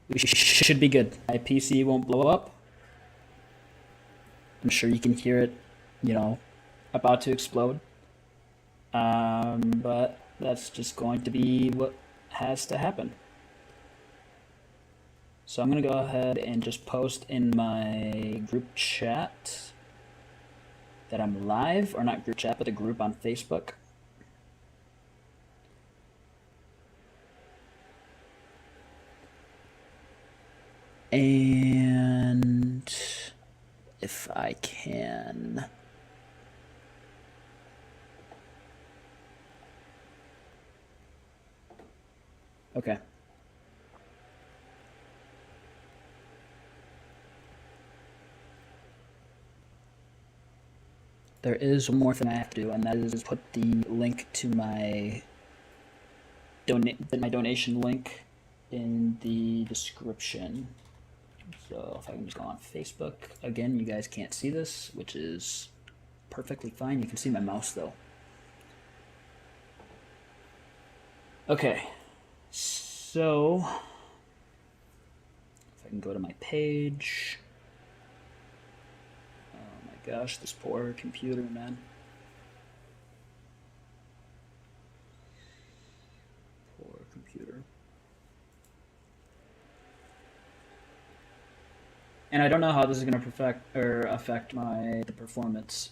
We should be good. My PC won't blow up. I'm sure you can hear it, you know, about to explode. But that's just going to be what has to happen. So I'm going to go ahead and just post in my group chat that I'm live, or not group chat, but the group on Facebook. And if I can... Okay. There is one more thing I have to do, and that is put the link to my donation link in the description. So if I can just go on Facebook again, you guys can't see this, which is perfectly fine. You can see my mouse though. Okay, so if I can go to my page. Oh my gosh, this poor computer, man. Poor computer. And I don't know how this is going to affect the performance.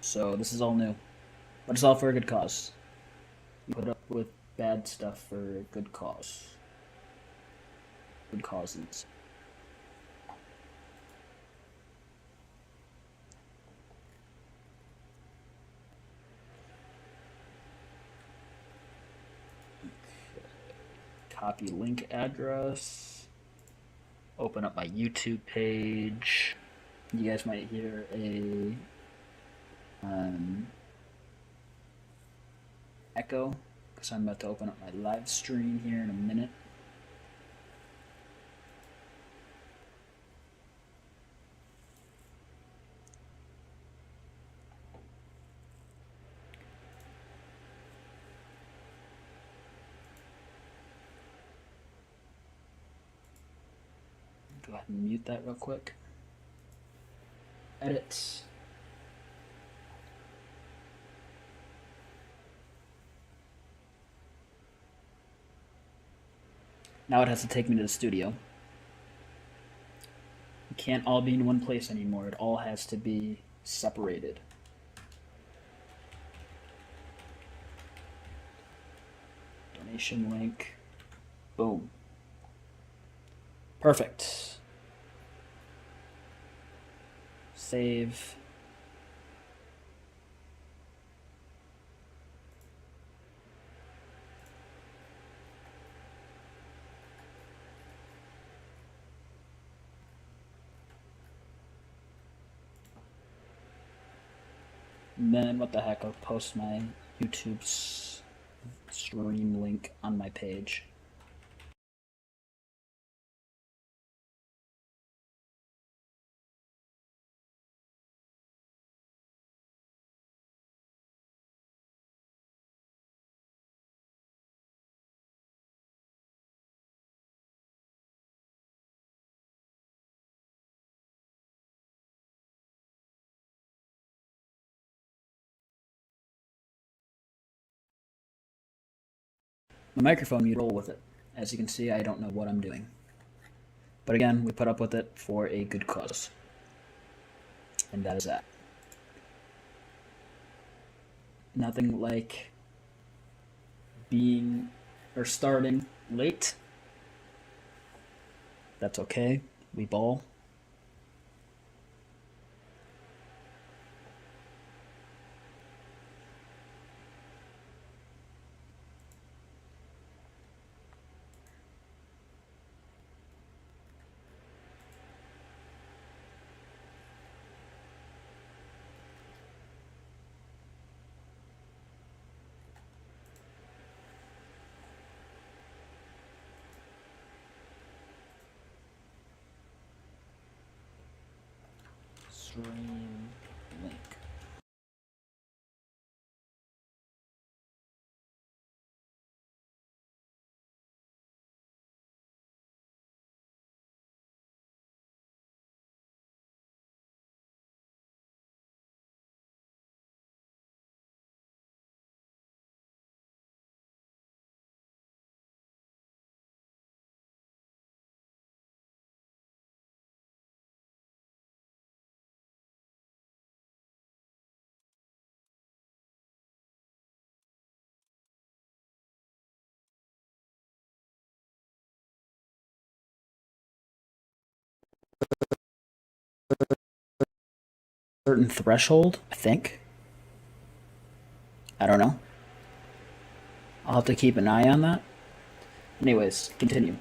So this is all new, but it's all for a good cause. You put up with bad stuff for good cause. Good causes. Okay. Copy link address. Open up my YouTube page. You guys might hear a echo because I'm about to open up my live stream here in a minute. Go ahead and mute that real quick. Edit. Now it has to take me to the studio. It can't all be in one place anymore. It all has to be separated. Donation link. Boom. Perfect. Save. And then, what the heck, I'll post my YouTube stream link on my page. My microphone, you roll with it. As you can see, I don't know what I'm doing. But again, we put up with it for a good cause. And that is that. Nothing like being or starting late. That's okay. We ball. Stream link. certain threshold, I think. I don't know. I'll have to keep an eye on that. Anyways, continue.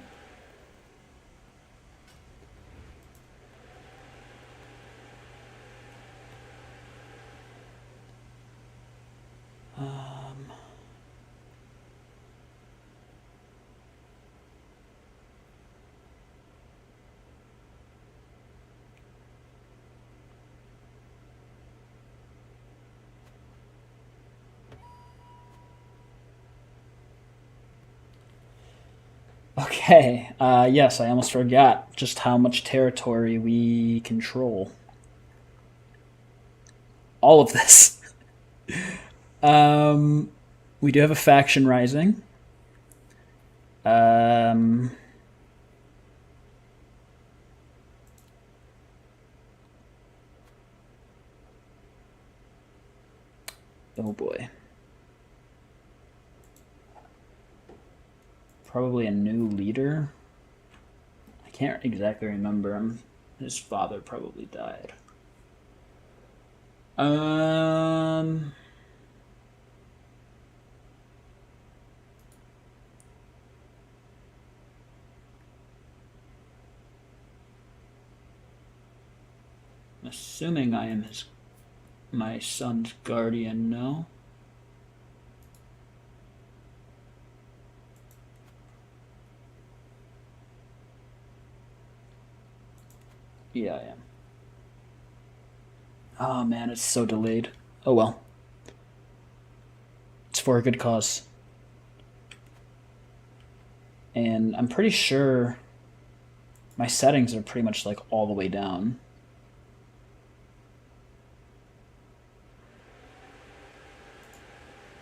Okay, yes, I almost forgot just how much territory we control. All of this. We do have a faction rising. Um, oh boy. Probably a new leader. I can't exactly remember him. His father probably died. Um, assuming I am my son's guardian, no? Yeah, I am. Oh man, it's so delayed. Oh well. It's for a good cause. And I'm pretty sure my settings are pretty much like all the way down.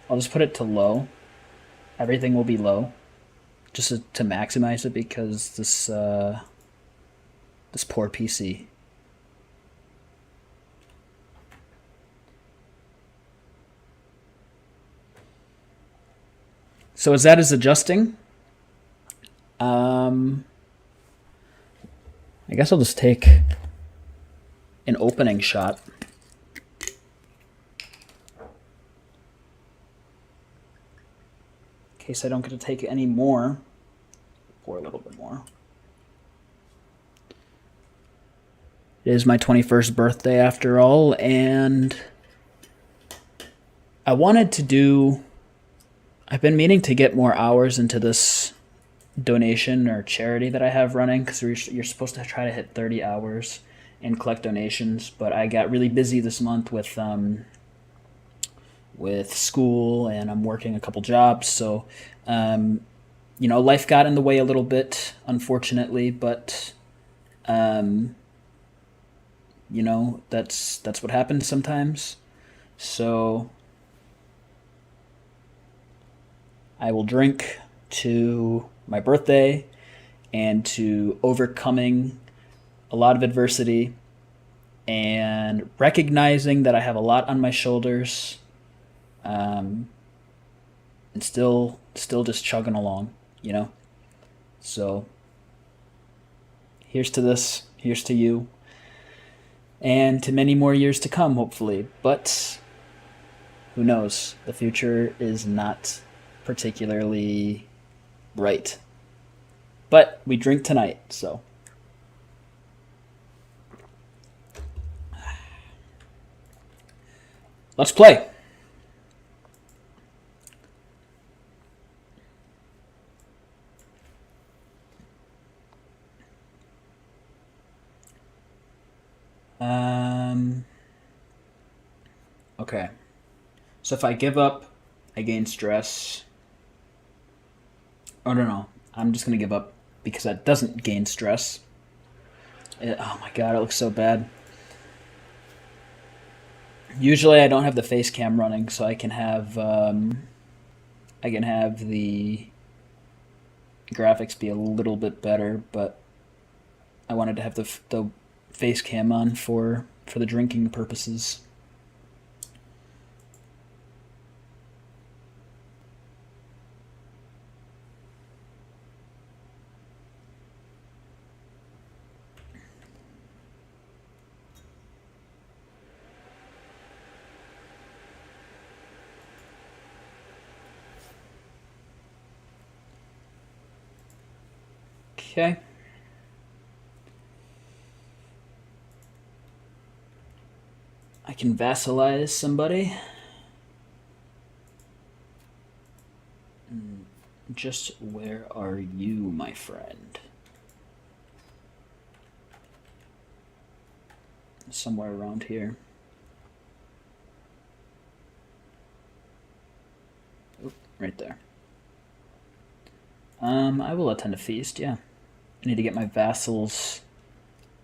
I'll just put it to low. Everything will be low, just to maximize it because this poor PC. So as that is adjusting, I guess I'll just take an opening shot. In case I don't get to take any more. Pour a little bit more. It is my 21st birthday after all, and I wanted to do... I've been meaning to get more hours into this donation or charity that I have running, because you're supposed to try to hit 30 hours and collect donations, but I got really busy this month with school, and I'm working a couple jobs, so life got in the way a little bit, unfortunately, but that's what happens sometimes. So I will drink to my birthday and to overcoming a lot of adversity and recognizing that I have a lot on my shoulders, and still just chugging along, So here's to this, here's to you, and to many more years to come, hopefully. But who knows? The future is not particularly bright. But we drink tonight, so. Let's play. Okay. So if I give up, I gain stress. Oh, no. I'm just going to give up because that doesn't gain stress. Oh my god, it looks so bad. Usually I don't have the face cam running, so I can have the graphics be a little bit better, but I wanted to have the face cam on for the drinking purposes. Okay. I can vassalize somebody. Just where are you, my friend? Somewhere around here. Oop, right there. I will attend a feast, yeah. I need to get my vassals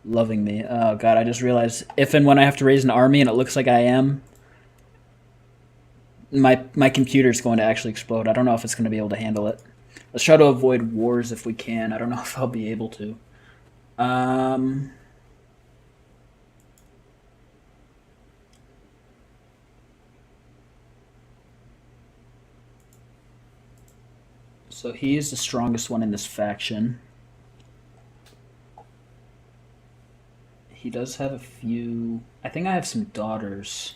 loving me. Oh god, I just realized if and when I have to raise an army and it looks like I am, my computer's going to actually explode. I don't know if it's going to be able to handle it. Let's try to avoid wars if we can. I don't know if I'll be able to. So he's the strongest one in this faction. He does have a few... I think I have some daughters.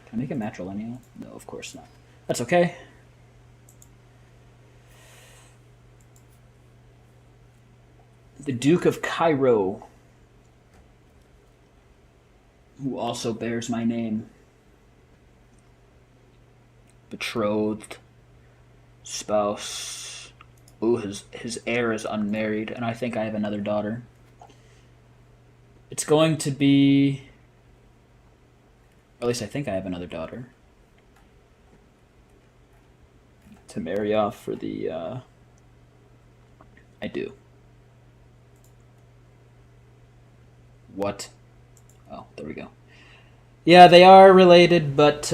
Can I make it matrilineal? No, of course not. That's okay. The Duke of Cairo, who also bears my name. Betrothed. Spouse. Ooh, his heir is unmarried, and I think I have another daughter. It's going to be... Or at least I think I have another daughter. To marry off for the... I do. What? Oh, there we go. Yeah, they are related, but...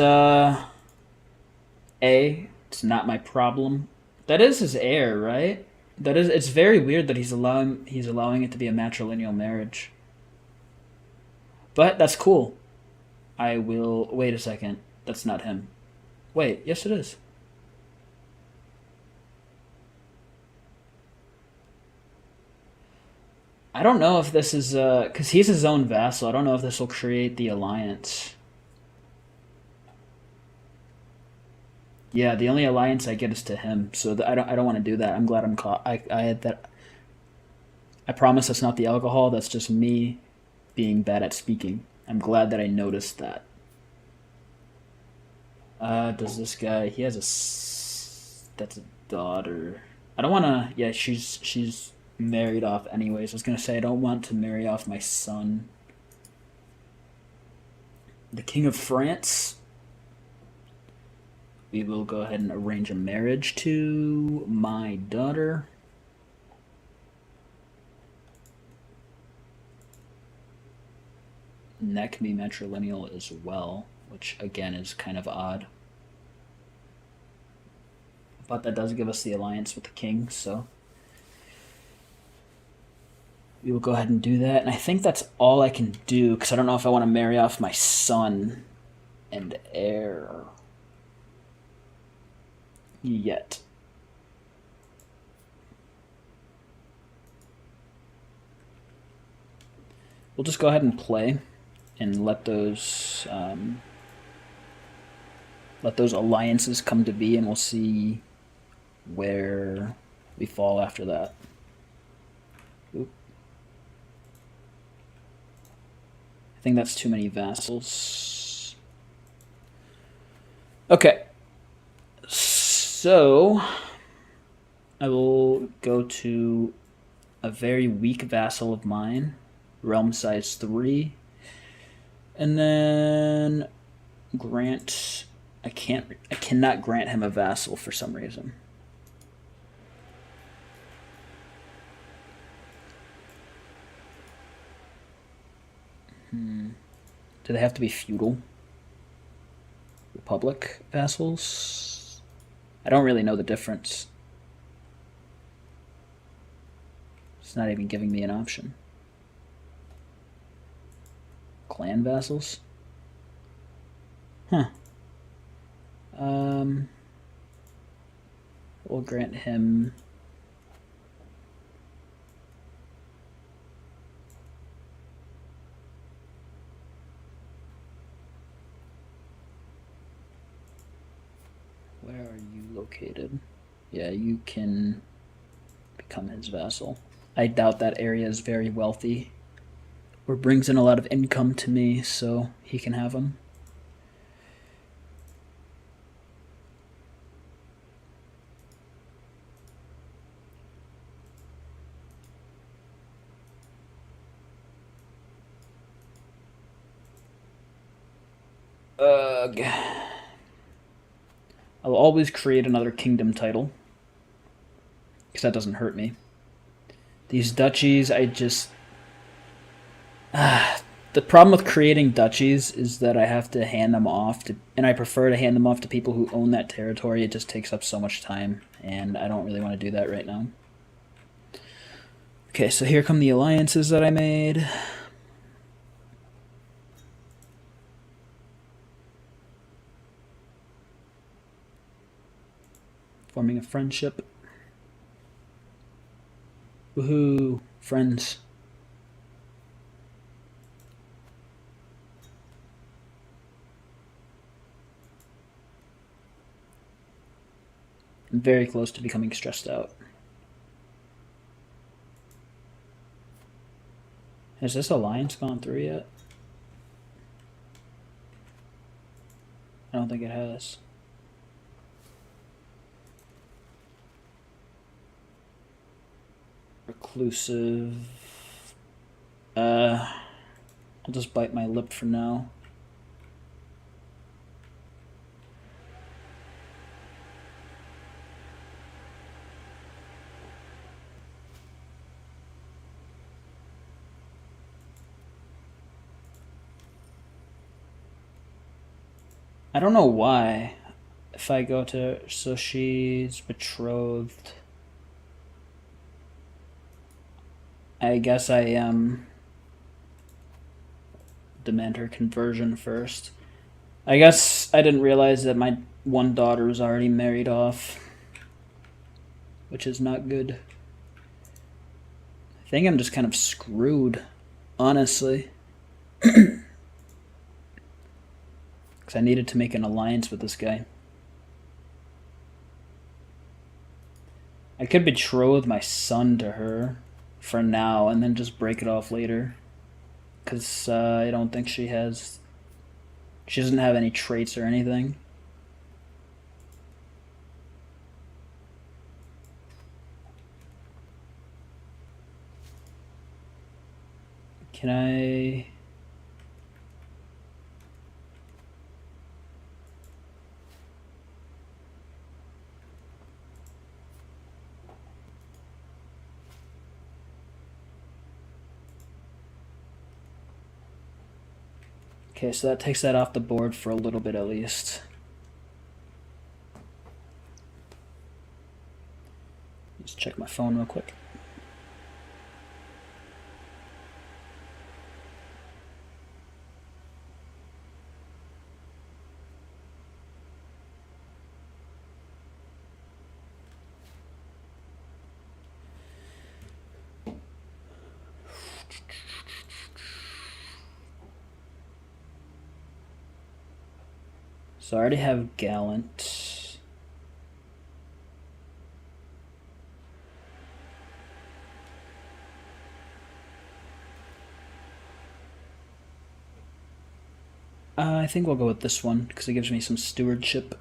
it's not my problem. That is his heir, right? That is. It's very weird that he's allowing it to be a matrilineal marriage. But that's cool. I will... Wait a second. That's not him. Wait, yes it is. I don't know if this is... Because he's his own vassal. I don't know if this will create the alliance. Yeah, the only alliance I get is to him, so I don't want to do that. I'm glad I'm caught. I had that. I promise that's not the alcohol. That's just me being bad at speaking. I'm glad that I noticed that. Does this guy? He has a. That's a daughter. I don't want to. Yeah, she's married off anyways. I was gonna say I don't want to marry off my son. The King of France. We will go ahead and arrange a marriage to my daughter. And that can be matrilineal as well, which again is kind of odd. But that does give us the alliance with the king, so we will go ahead and do that. And I think that's all I can do, because I don't know if I want to marry off my son and heir yet. We'll just go ahead and play and let those alliances come to be, and we'll see where we fall after that. Oop. I think that's too many vassals. Okay. So, I will go to a very weak vassal of mine, realm size 3, and then grant... I cannot grant him a vassal for some reason. Do they have to be feudal? Republic vassals? I don't really know the difference. It's not even giving me an option. Clan vassals? Huh. We'll grant him... Where are you located? Yeah, you can become his vassal. I doubt that area is very wealthy or brings in a lot of income to me, so he can have him. Ugh. I'll always create another kingdom title, because that doesn't hurt me. These duchies, I just... the problem with creating duchies is that I have to hand them off to, and I prefer to hand them off to people who own that territory. It just takes up so much time, and I don't really want to do that right now. Okay, so here come the alliances that I made. Forming a friendship. Woohoo, friends. I'm very close to becoming stressed out. Has this alliance gone through yet? I don't think it has. Reclusive. I'll just bite my lip for now. I don't know why. If I go to... So she's betrothed. I guess I demand her conversion first. I guess I didn't realize that my one daughter was already married off, which is not good. I think I'm just kind of screwed, honestly. Because I needed to make an alliance with this guy. I could betroth my son to her for now and then just break it off later. Because I don't think she has... She doesn't have any traits or anything. Can I... Okay, so that takes that off the board for a little bit at least. Just check my phone real quick. So I already have Gallant. I think we'll go with this one because it gives me some stewardship.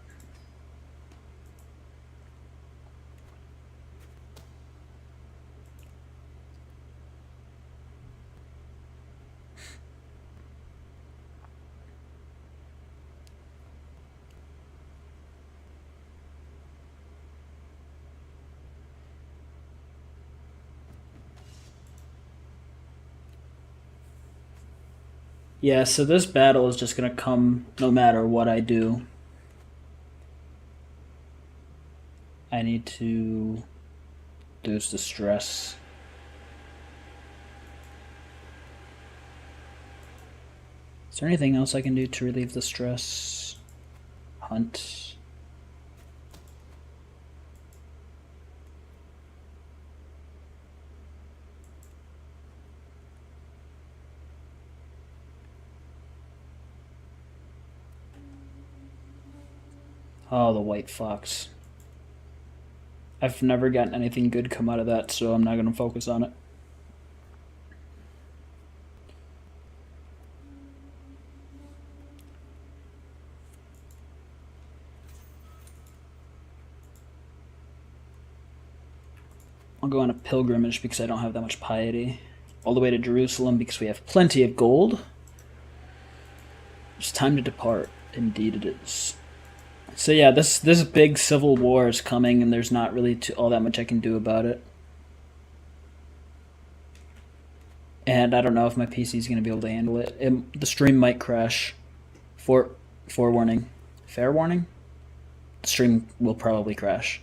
Yeah, so this battle is just going to come no matter what I do. I need to reduce the stress. Is there anything else I can do to relieve the stress? Hunt. Oh, the White Fox. I've never gotten anything good come out of that, so I'm not going to focus on it. I'll go on a pilgrimage because I don't have that much piety. All the way to Jerusalem because we have plenty of gold. It's time to depart. Indeed it is. So yeah, this big civil war is coming, and there's not really all that much I can do about it. And I don't know if my PC is going to be able to handle it. The stream might crash. Forewarning. Fair warning? The stream will probably crash.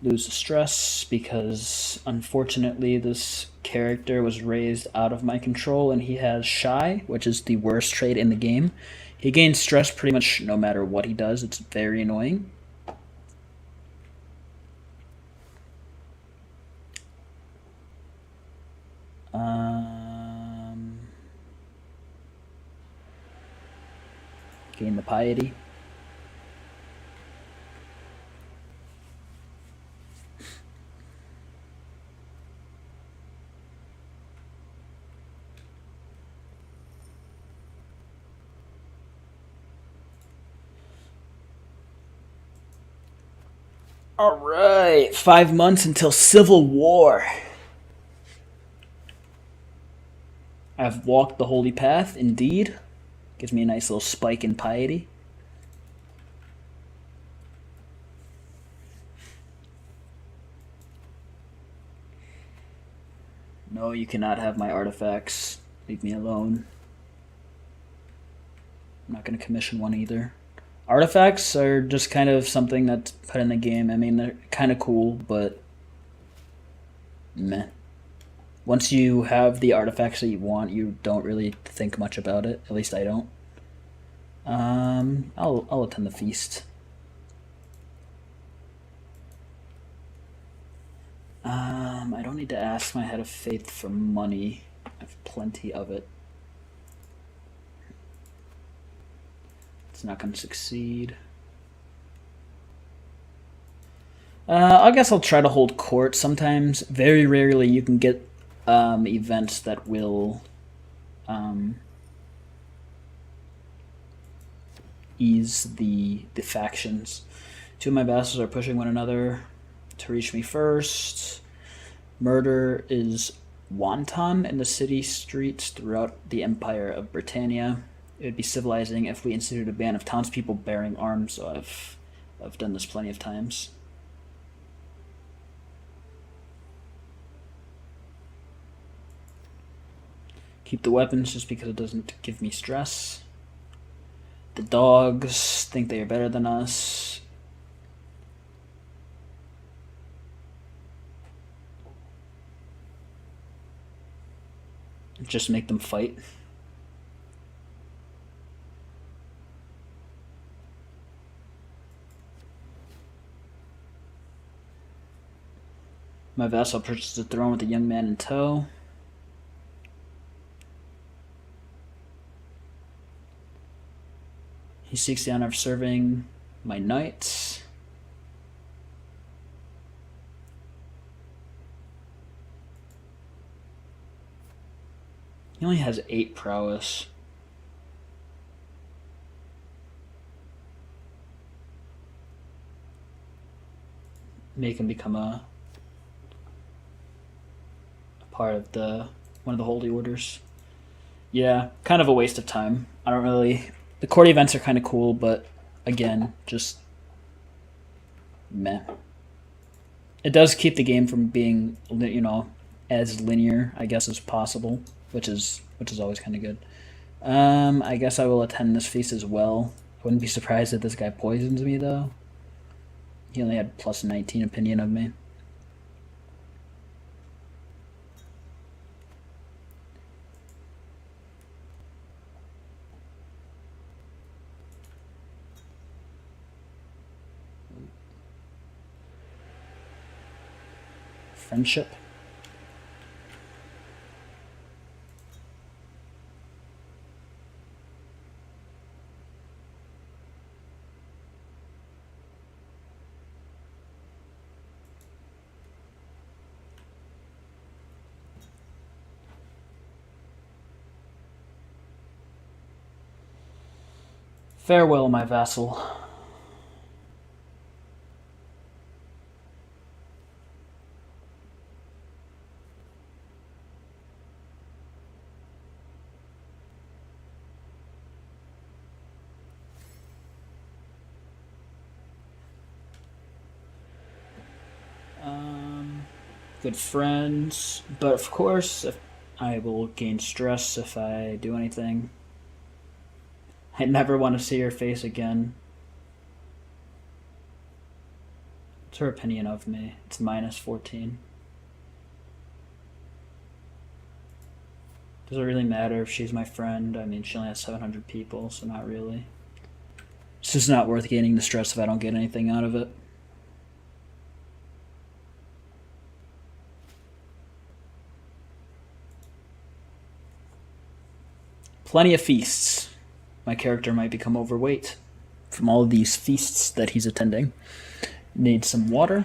Lose the stress because unfortunately this character was raised out of my control and he has shy, which is the worst trait in the game. He gains stress pretty much no matter what he does. It's very annoying. Gain the piety. All right, 5 months until Civil War. I've walked the holy path, indeed. Gives me a nice little spike in piety. No, you cannot have my artifacts. Leave me alone. I'm not going to commission one either. Artifacts are just kind of something that's put in the game. I mean, they're kind of cool, but meh. Once you have the artifacts that you want, you don't really think much about it. At least I don't. I'll attend the feast. I don't need to ask my head of faith for money. I have plenty of it. It's not going to succeed. I guess I'll try to hold court. Sometimes, very rarely, you can get events that will ease the factions. Two of my vassals are pushing one another to reach me first. Murder is wanton in the city streets throughout the Empire of Britannia. It would be civilizing if we instituted a ban of townspeople bearing arms, so I've done this plenty of times. Keep the weapons just because it doesn't give me stress. The dogs think they are better than us. Just make them fight. My vassal purchases a throne with a young man in tow. He seeks the honor of serving my knights. He only has 8 prowess. Make him become a part of one of the holy orders. Yeah, kind of a waste of time. I don't really... The court events are kind of cool, but again, just meh. It does keep the game from being, as linear, I guess, as possible, which is always kind of good. I guess I will attend this feast as well. I wouldn't be surprised if this guy poisons me, though. He only had plus 19 opinion of me. Friendship. Farewell, my vassal. Good friends, but of course, if I will gain stress if I do anything. I never want to see her face again. What's her opinion of me? It's minus 14. Does it really matter if she's my friend? I mean, she only has 700 people, so not really. It's just not worth gaining the stress if I don't get anything out of it. Plenty of feasts. My character might become overweight from all of these feasts that he's attending. Need some water.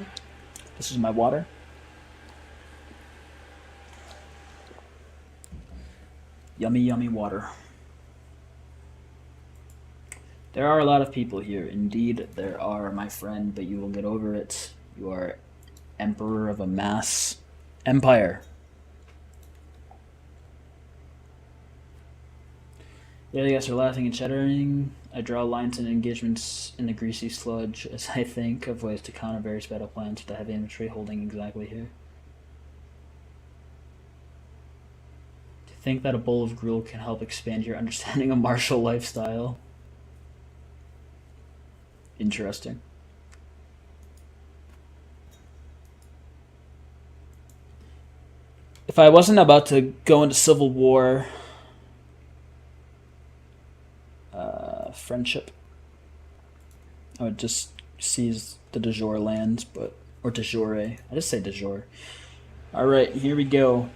This is my water. Yummy, yummy water. There are a lot of people here. Indeed, there are, my friend, but you will get over it. You are emperor of a mass empire. The other guys are laughing and chattering. I draw lines and engagements in the greasy sludge as I think of ways to counter various battle plans with the heavy infantry holding exactly here. To think that a bowl of gruel can help expand your understanding of martial lifestyle. Interesting. If I wasn't about to go into civil war, friendship, I would just seize the de jure lands, but or de jure. I just say de jure. All right, here we go.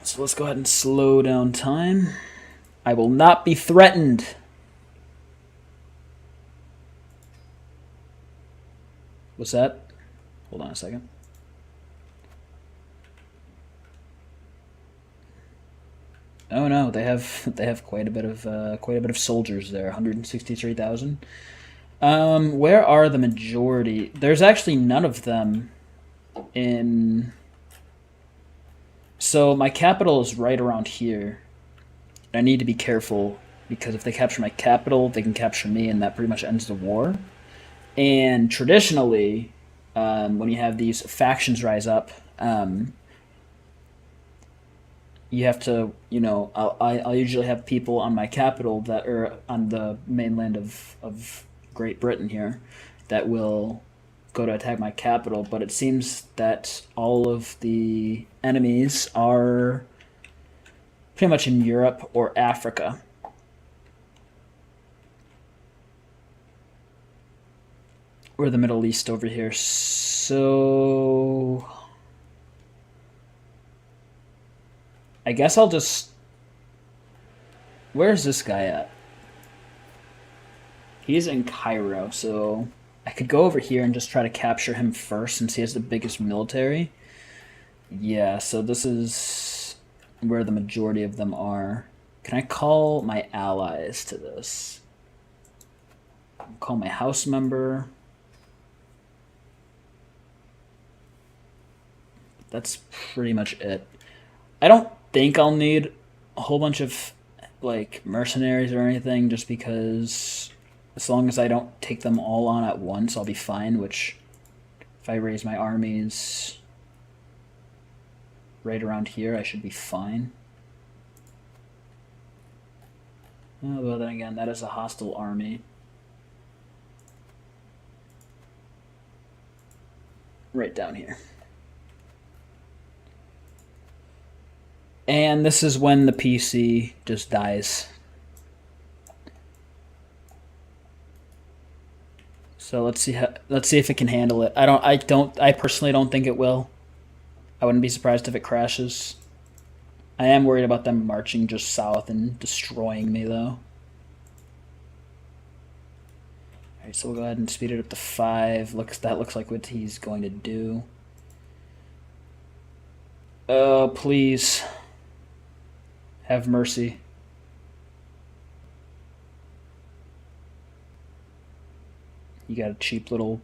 So let's go ahead and slow down time. I will not be threatened. What's that? Hold on a second. Oh no, they have quite a bit of soldiers there. 163,000. Where are the majority? There's actually none of them in. So my capital is right around here. I need to be careful because if they capture my capital, they can capture me, and that pretty much ends the war. And traditionally, when you have these factions rise up, you have to, I'll usually have people on my capital that are on the mainland of Great Britain here that will go to attack my capital, but it seems that all of the enemies are pretty much in Europe or Africa. Or the Middle East over here. So I guess I'll just... Where's this guy at? He's in Cairo, so I could go over here and just try to capture him first since he has the biggest military. Yeah, so this is where the majority of them are. Can I call my allies to this? I'll call my house member. That's pretty much it. I don't think I'll need a whole bunch of mercenaries or anything, just because as long as I don't take them all on at once, I'll be fine, which if I raise my armies right around here, I should be fine. Oh, well, then again, that is a hostile army. Right down here. And this is when the PC just dies. So let's see if it can handle it. I personally don't think it will. I wouldn't be surprised if it crashes. I am worried about them marching just south and destroying me though. Alright, so we'll go ahead and speed it up to 5. That looks like what he's going to do. Oh, please. Have mercy. You got a cheap little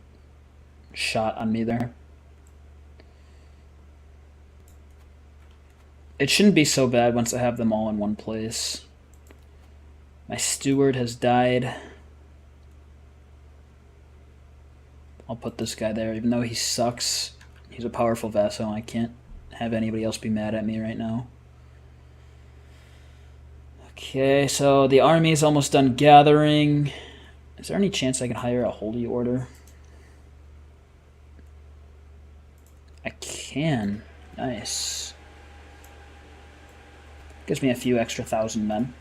shot on me there. It shouldn't be so bad once I have them all in one place. My steward has died. I'll put this guy there, even though he sucks. He's a powerful vassal. I can't have anybody else be mad at me right now. Okay, so the army is almost done gathering. Is there any chance I can hire a holy order? I can. Nice. Gives me a few extra 1,000 men.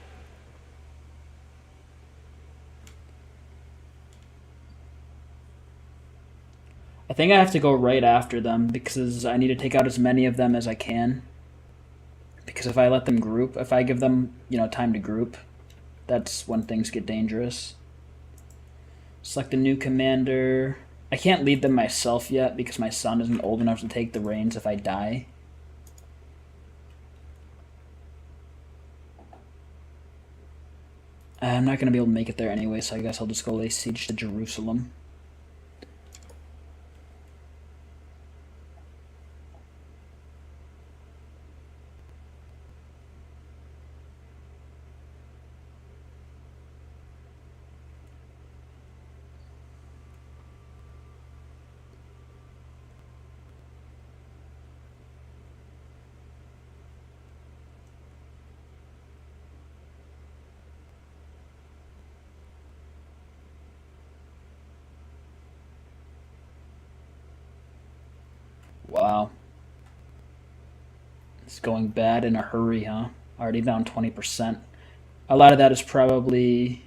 I think I have to go right after them because I need to take out as many of them as I can. Because if I let them group, if I give them, time to group, that's when things get dangerous. Select a new commander. I can't lead them myself yet because my son isn't old enough to take the reins if I die. I'm not going to be able to make it there anyway, so I guess I'll just go lay siege to Jerusalem. Wow. It's going bad in a hurry, huh? Already down 20%. A lot of that is probably...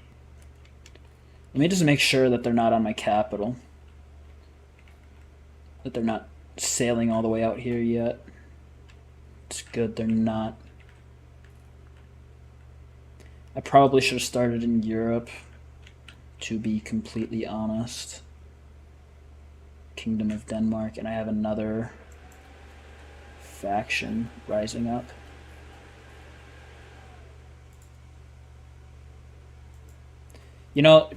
Let me just make sure that they're not on my capital. That they're not sailing all the way out here yet. It's good they're not. I probably should have started in Europe, to be completely honest. Kingdom of Denmark, and I have another faction rising up.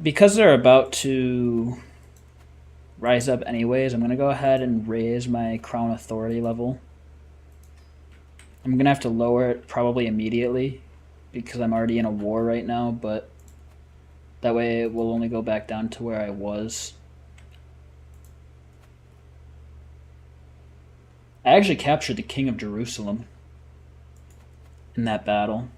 Because they're about to rise up anyways, I'm going to go ahead and raise my crown authority level. I'm going to have to lower it probably immediately because I'm already in a war right now, but that way it will only go back down to where I was. I actually captured the king of Jerusalem in that battle.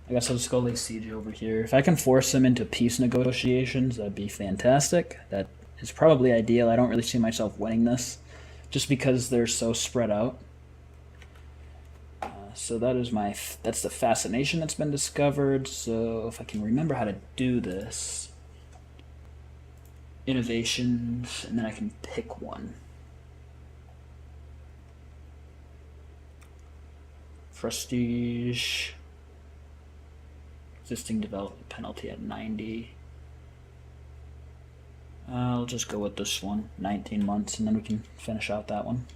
I guess I'll just go lay siege over here. If I can force them into peace negotiations, that'd be fantastic. That is probably ideal. I don't really see myself winning this just because they're so spread out. So that's the fascination that's been discovered. So if I can remember how to do this, innovations, and then I can pick one. Prestige, existing development penalty at 90. I'll just go with this one, 19 months, and then we can finish out that one.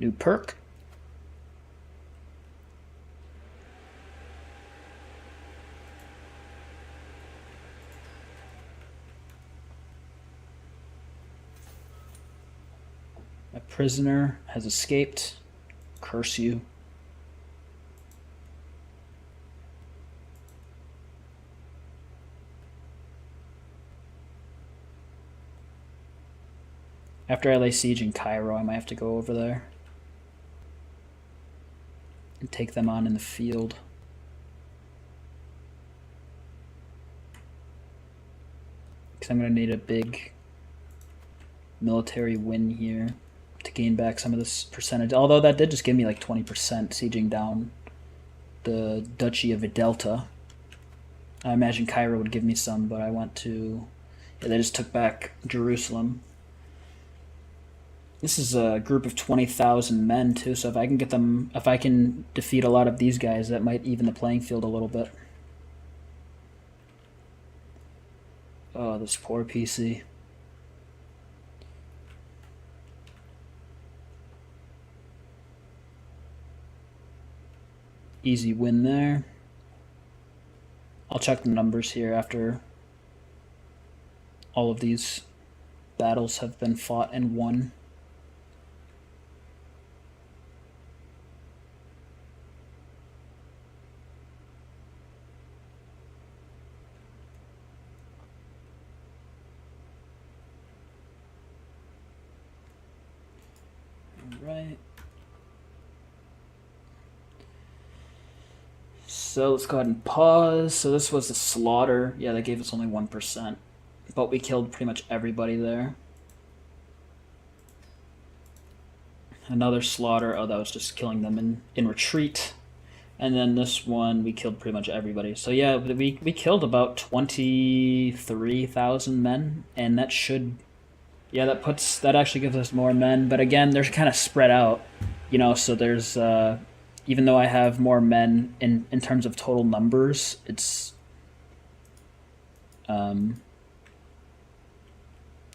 New perk. My prisoner has escaped. Curse you. After I lay siege in Cairo, I might have to go over there and take them on in the field. because I'm going to need a big military win here to gain back some of this percentage. Although that did just give me like 20% sieging down the Duchy of Adelta. I imagine Cairo would give me some, but I want to... Yeah, they just took back Jerusalem. This is a group of 20,000 men, too, so if I can get them... If I can defeat a lot of these guys, that might even the playing field a little bit. Oh, this poor PC. Easy win there. I'll check the numbers here after all of these battles have been fought and won. All right. So let's go ahead and pause. So this was a slaughter. Yeah, that gave us only 1%. But we killed pretty much everybody there. Another slaughter. Oh, that was just killing them in retreat. And then this one, we killed pretty much everybody. So yeah, we killed about 23,000 men. And that should... Yeah, that actually gives us more men. But again, they're kind of spread out. You know, so there's... even though I have more men in terms of total numbers, it's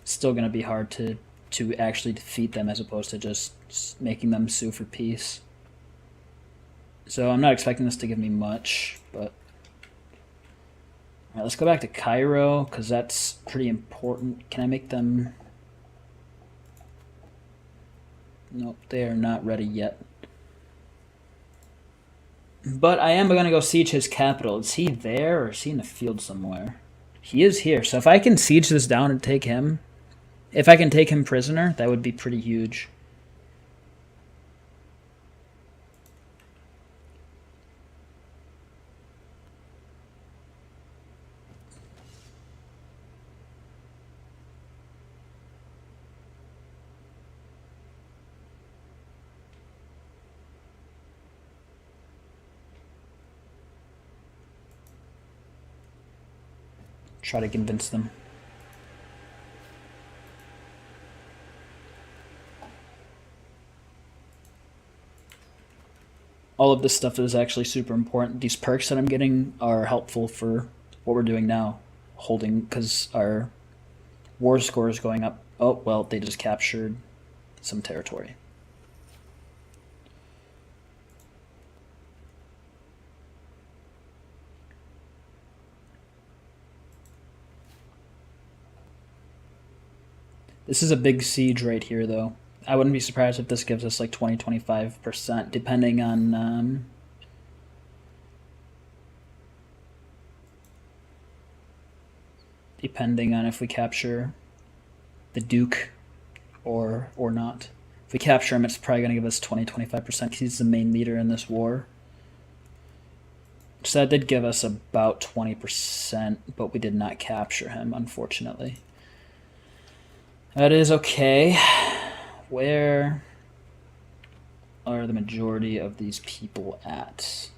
still going to be hard to actually defeat them as opposed to just making them sue for peace. So I'm not expecting this to give me much, but... Alright, let's go back to Cairo, because that's pretty important. Can I make them... Nope, they are not ready yet. But I am going to go siege his capital. Is he there or is he in the field somewhere? He is here. So if I can siege this down and take him... If I can take him prisoner, that would be pretty huge. Try to convince them. All of this stuff is actually super important. These perks that I'm getting are helpful for what we're doing now. Holding, because our war score is going up. Oh, well, they just captured some territory. This is a big siege right here, though. I wouldn't be surprised if this gives us like 20-25%, depending on... depending on if we capture the Duke or not. If we capture him, it's probably going to give us 20-25% because he's the main leader in this war. So that did give us about 20%, but we did not capture him, unfortunately. That is okay. Where are the majority of these people at?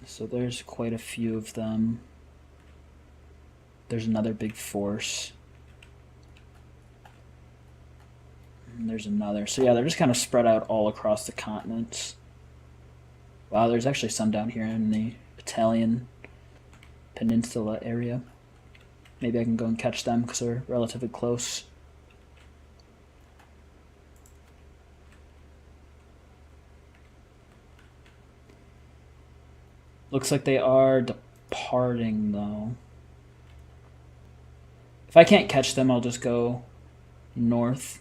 So there's quite a few of them. There's another big force. And there's another. So yeah, they're just kind of spread out all across the continent. Wow, there's actually some down here in the Italian Peninsula area. Maybe I can go and catch them because they're relatively close. Looks like they are departing, though. If I can't catch them, I'll just go north.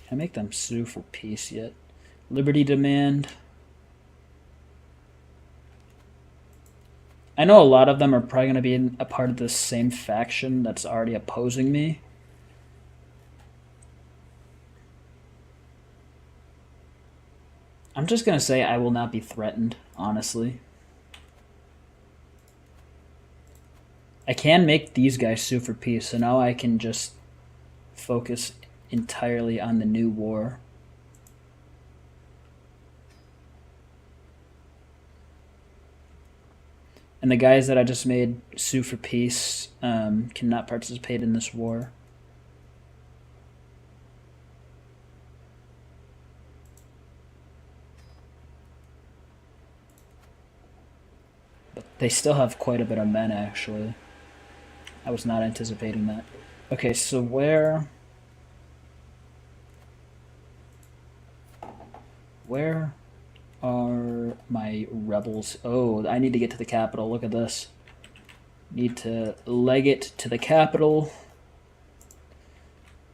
Can I make them sue for peace yet? Liberty demand. I know a lot of them are probably going to be a part of the same faction that's already opposing me. I'm just going to say I will not be threatened, honestly. I can make these guys sue for peace, so now I can just focus entirely on the new war. And the guys that I just made sue for peace cannot participate in this war. But they still have quite a bit of men, actually. I was not anticipating that. Okay, so where are my rebels? Oh, I need to get to the capital. Look at this. Need to leg it to the capital.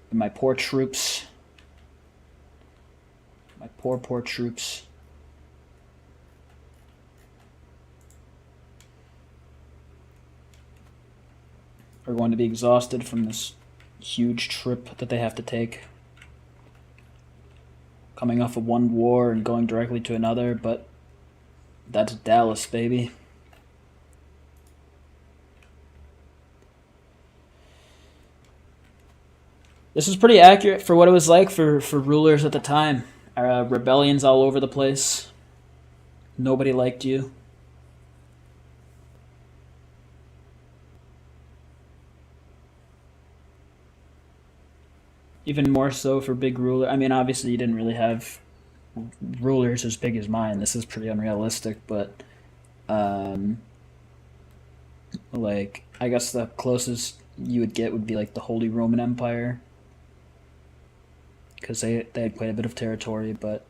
And my poor troops. My poor troops. Are going to be exhausted from this huge trip that they have to take. Coming off of one war and going directly to another, but that's Dallas, baby. This is pretty accurate for what it was like for rulers at the time. Rebellions all over the place. Nobody liked you. Even more so for big ruler. I mean, obviously you didn't really have rulers as big as mine. This is pretty unrealistic, but like I guess the closest you would get would be like the Holy Roman Empire, because they had quite a bit of territory, but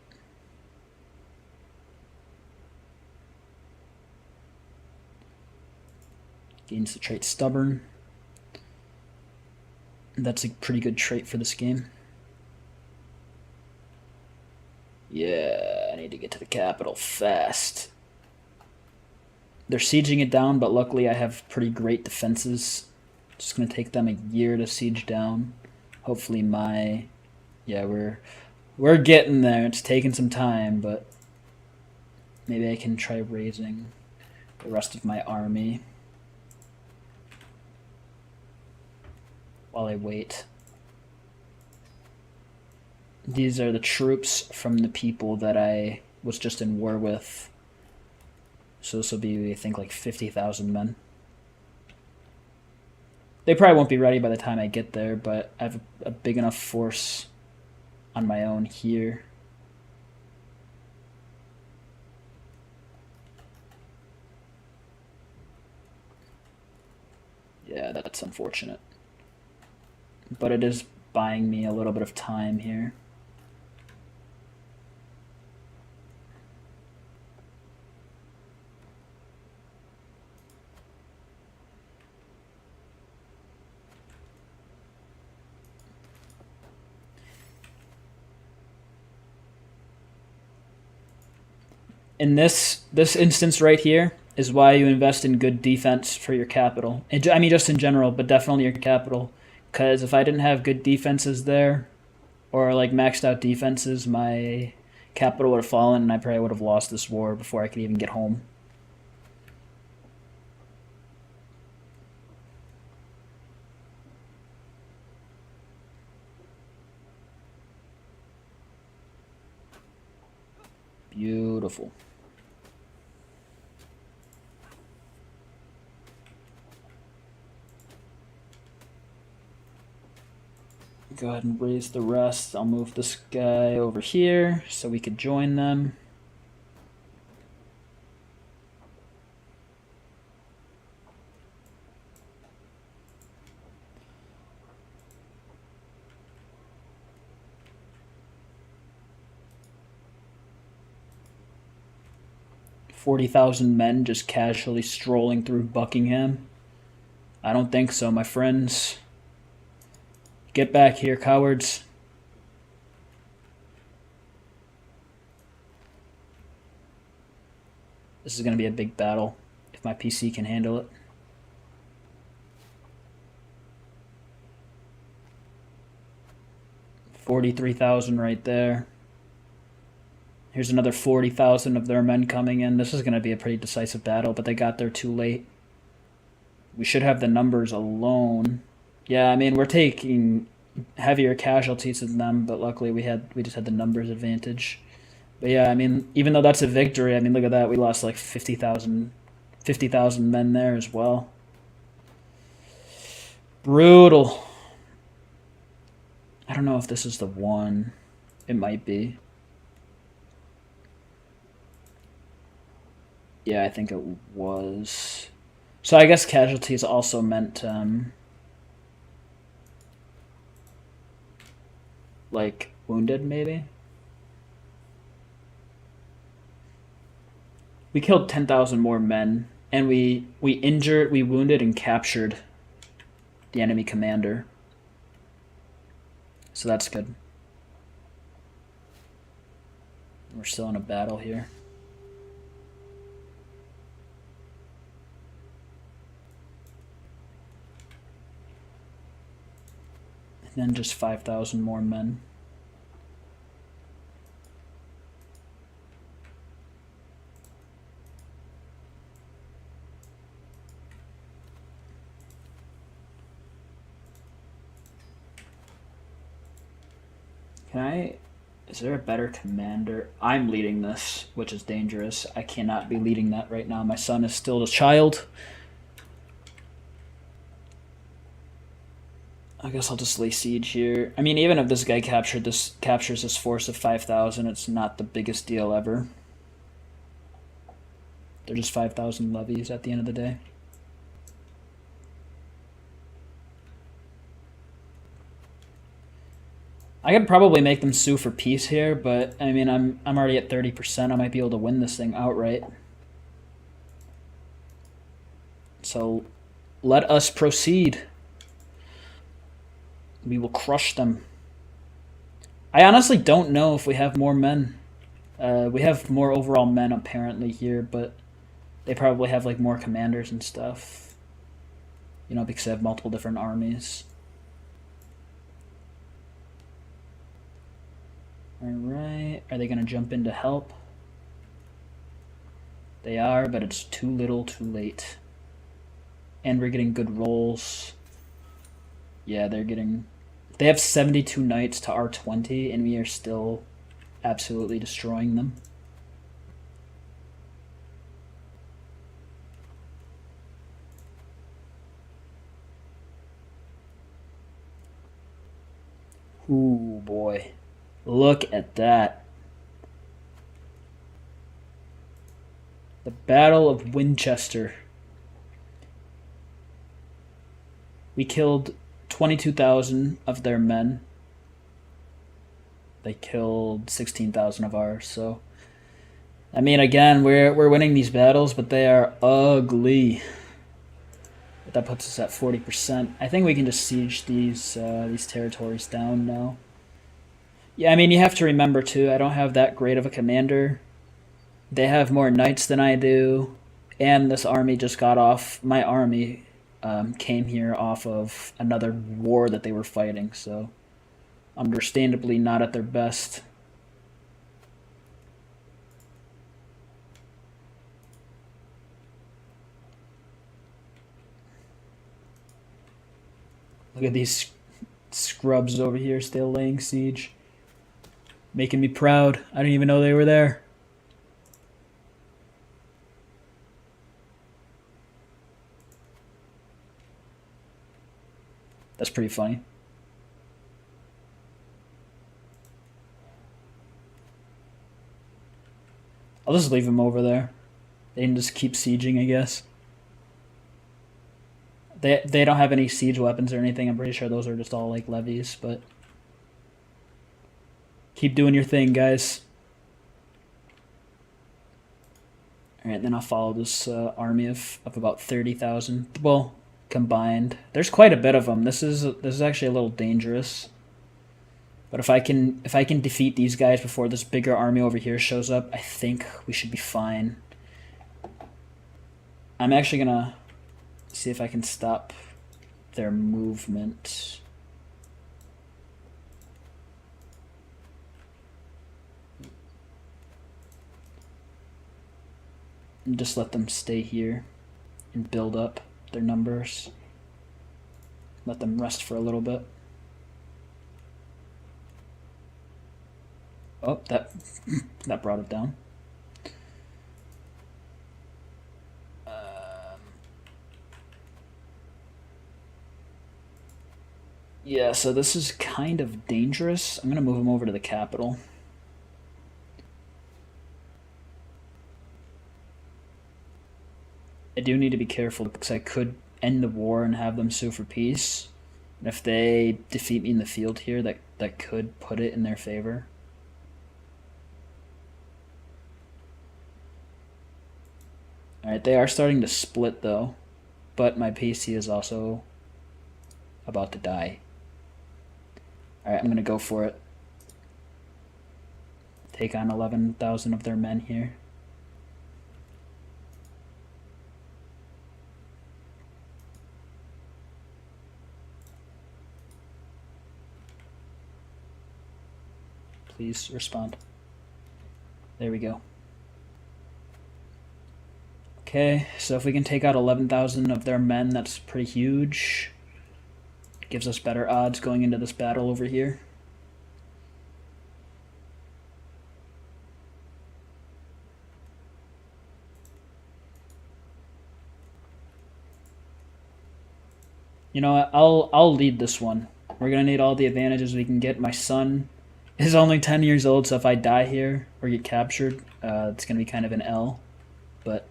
gains the trait stubborn. That's a pretty good trait for this game. Yeah, I need to get to the capital fast. They're sieging it down, but luckily I have pretty great defenses. It's going to take them a year to siege down. Hopefully my... Yeah, we're getting there. It's taking some time, but maybe I can try raising the rest of my army while I wait. These are the troops from the people that I was just in war with. So this will be, I think, like 50,000 men. They probably won't be ready by the time I get there, but I have a big enough force on my own here. Yeah, that's unfortunate. But it is buying me a little bit of time here. In this instance right here is why you invest in good defense for your capital. I mean, just in general, but definitely your capital. Because if I didn't have good defenses there, or like maxed out defenses, my capital would have fallen and I probably would have lost this war before I could even get home. Beautiful. Go ahead and raise the rest. I'll move this guy over here so we could join them. $40,000 men just casually strolling through Buckingham? I don't think so, my friends. Get back here, cowards. This is going to be a big battle if my PC can handle it. $43,000 right there. Here's another 40,000 of their men coming in. This is going to be a pretty decisive battle, but they got there too late. We should have the numbers alone. Yeah, I mean, we're taking heavier casualties than them, but luckily we just had the numbers advantage. But yeah, I mean, even though that's a victory, I mean, look at that. We lost like 50,000 men there as well. Brutal. I don't know if this is the one. It might be. Yeah, I think it was. So I guess casualties also meant like wounded, maybe. We killed 10,000 more men, and we wounded and captured the enemy commander. So that's good. We're still in a battle here. And then just 5,000 more men. Is there a better commander? I'm leading this, which is dangerous. I cannot be leading that right now. My son is still a child. I guess I'll just lay siege here. I mean, even if this guy captures this force of 5,000, it's not the biggest deal ever. They're just 5,000 levies at the end of the day. I could probably make them sue for peace here, but I mean, I'm already at 30%. I might be able to win this thing outright. So let us proceed. We will crush them. I honestly don't know if we have more men. We have more overall men apparently here, but they probably have like more commanders and stuff. You know, because they have multiple different armies. Alright, are they going to jump in to help? They are, but it's too little too late. And we're getting good rolls. Yeah, they have 72 knights to our 20, and we are still absolutely destroying them. Ooh, boy. Look at that. The Battle of Winchester. We killed 22,000 of their men. They killed 16,000 of ours, so I mean, again, we're winning these battles, but they are ugly. But that puts us at 40%. I think we can just siege these territories down now. Yeah, I mean, you have to remember, too, I don't have that great of a commander. They have more knights than I do, and this army just got off. My army came here off of another war that they were fighting, so understandably not at their best. Look at these scrubs over here still laying siege. Making me proud. I didn't even know they were there. That's pretty funny. I'll just leave them over there. They can just keep sieging, I guess. They don't have any siege weapons or anything. I'm pretty sure those are just all like levies, but keep doing your thing, guys. Alright, then I'll follow this army of about 30,000. Well, combined. There's quite a bit of them. This is actually a little dangerous. But if I can defeat these guys before this bigger army over here shows up, I think we should be fine. I'm actually gonna see if I can stop their movement. And just let them stay here and build up their numbers. Let them rest for a little bit. Oh, that brought it down. Yeah, so this is kind of dangerous. I'm going to move him over to the capital. I do need to be careful because I could end the war and have them sue for peace. And if they defeat me in the field here, that could put it in their favor. Alright, they are starting to split though. But my PC is also about to die. Alright, I'm going to go for it. Take on 11,000 of their men here. Please respond. There we go. Okay, so if we can take out 11,000 of their men, that's pretty huge. Gives us better odds going into this battle over here. You know what? I'll lead this one. We're gonna need all the advantages we can get. My son is only 10 years old, so if I die here or get captured, it's gonna be kind of an L. But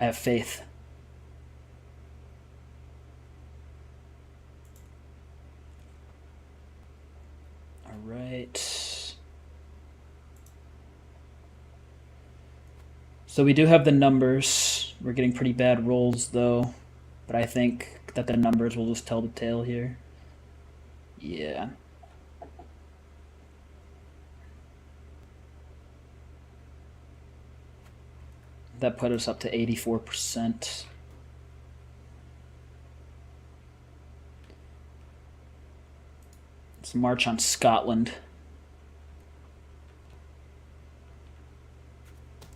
I have faith. Alright. So we do have the numbers. We're getting pretty bad rolls though. But I think that the numbers will just tell the tale here. Yeah. That put us up to 84%. Let's march on Scotland.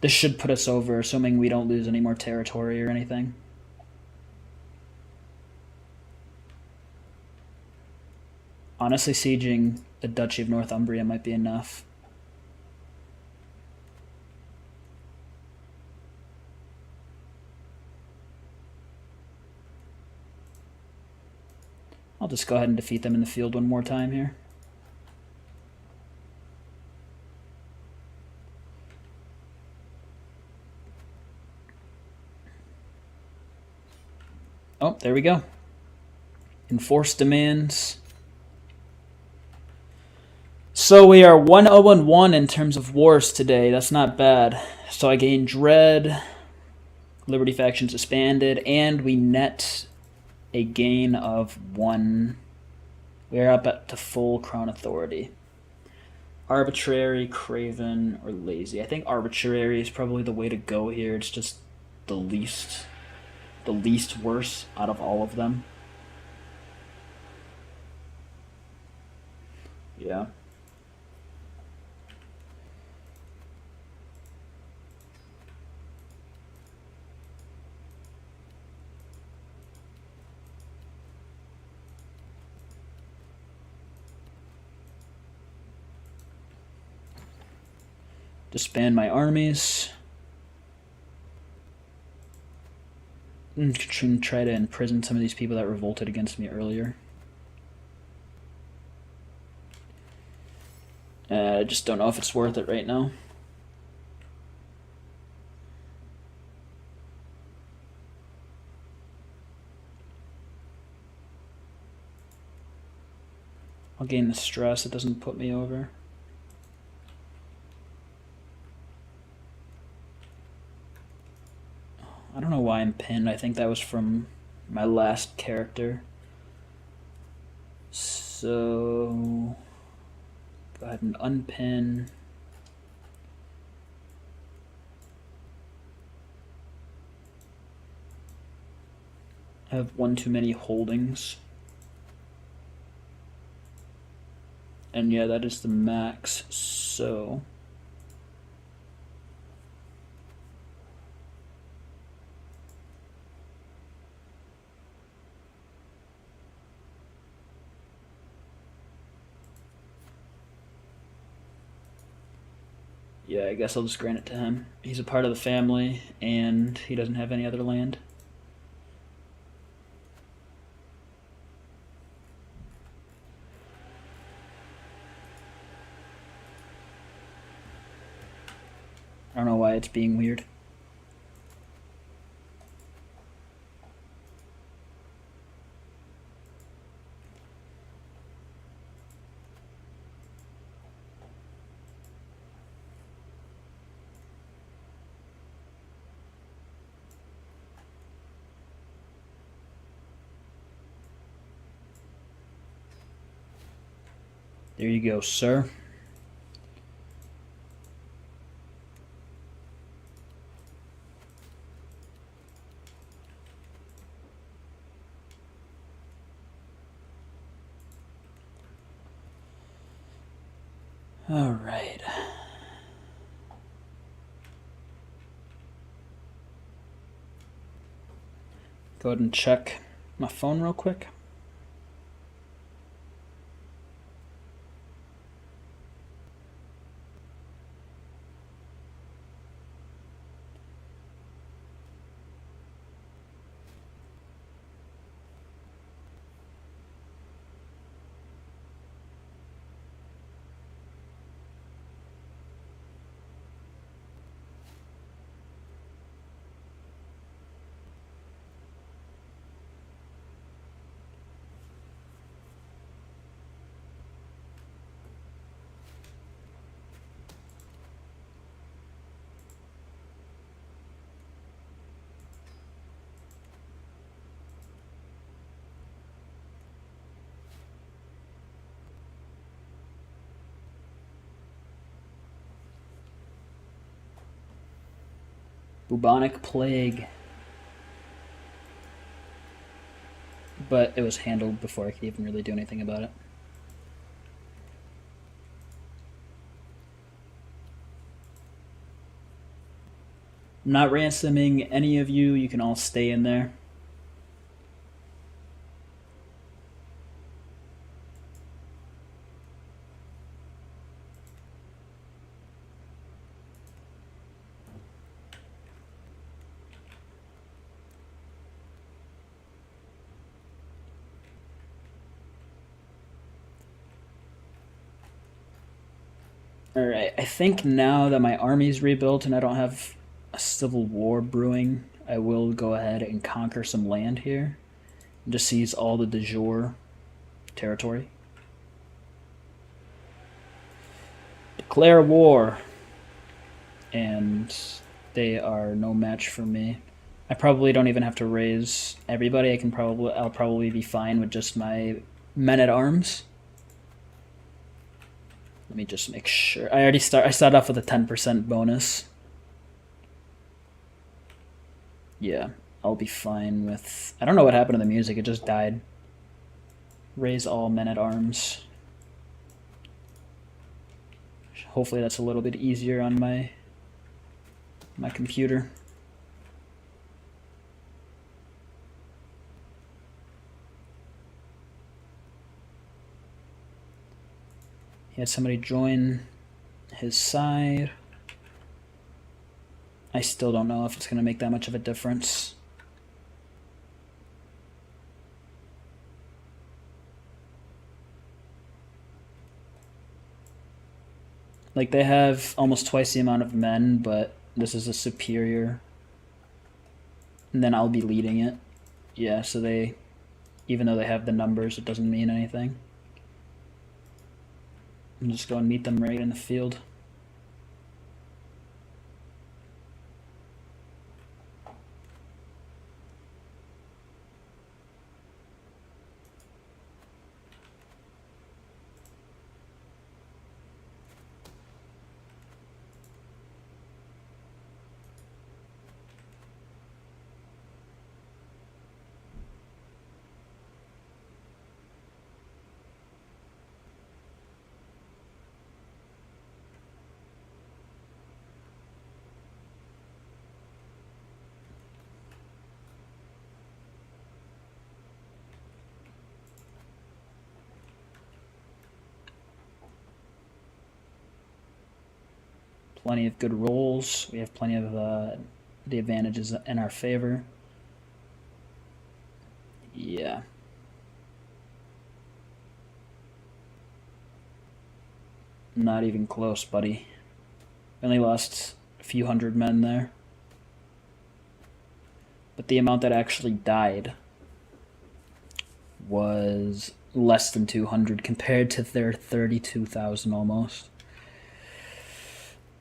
This should put us over, assuming we don't lose any more territory or anything. Honestly, sieging the Duchy of Northumbria might be enough. I'll just go ahead and defeat them in the field one more time here. Oh, there we go. Enforced demands. So we are 1-0-1 in terms of wars today. That's not bad. So I gained Dread, Liberty factions disbanded, and we net a gain of 1. We are up to full crown authority. Arbitrary, craven, or lazy. I think arbitrary is probably the way to go here. It's just the least worse out of all of them. Yeah. Disband my armies. And try to imprison some of these people that revolted against me earlier. I just don't know if it's worth it right now. I'll gain the stress. It doesn't put me over. I don't know why I'm pinned. I think that was from my last character. So go ahead and unpin. I have one too many holdings. And yeah, that is the max, so... Yeah, I guess I'll just grant it to him. He's a part of the family, and he doesn't have any other land. I don't know why it's being weird. There you go, sir. All right. Go ahead and check my phone real quick. Bubonic Plague. But it was handled before I could even really do anything about it. I'm not ransoming any of you. You can all stay in there. Alright, I think now that my army's rebuilt and I don't have a civil war brewing, I will go ahead and conquer some land here. And just seize all the de jure territory. Declare war. And they are no match for me. I probably don't even have to raise everybody. I'll probably be fine with just my men at arms. Let me just make sure. I started off with a 10% bonus. Yeah, I'll be fine with... I don't know what happened to the music. It just died. Raise all men at arms. Hopefully that's a little bit easier on my computer. He had somebody join his side. I still don't know if it's going to make that much of a difference. Like, they have almost twice the amount of men, but this is a superior. And then I'll be leading it. Yeah, so they, even though they have the numbers, it doesn't mean anything. And just go and meet them right in the field. plenty of good rolls. We have plenty of the advantages in our favor. Yeah. Not even close, buddy. Only lost a few hundred men there. But the amount that actually died was less than 200 compared to their 32,000 almost.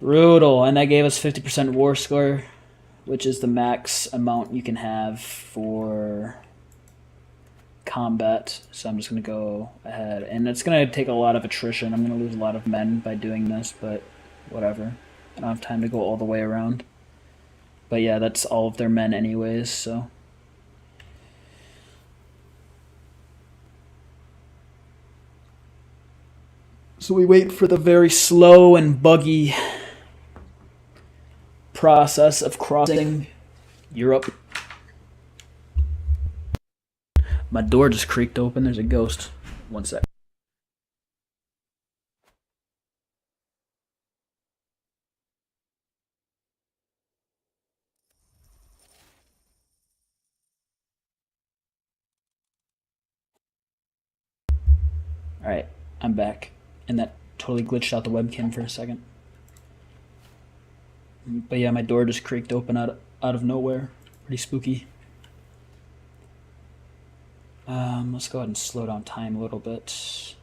Brutal. And that gave us 50% war score, which is the max amount you can have for combat. So I'm just going to go ahead. And it's going to take a lot of attrition. I'm going to lose a lot of men by doing this, but whatever. I don't have time to go all the way around. But yeah, that's all of their men anyways, so. So we wait for the very slow and buggy process of crossing Europe. My door just creaked open. There's a ghost. One sec. Alright, I'm back. And that totally glitched out the webcam for a second. But yeah, my door just creaked open out of nowhere. Pretty spooky. Let's go ahead and slow down time a little bit.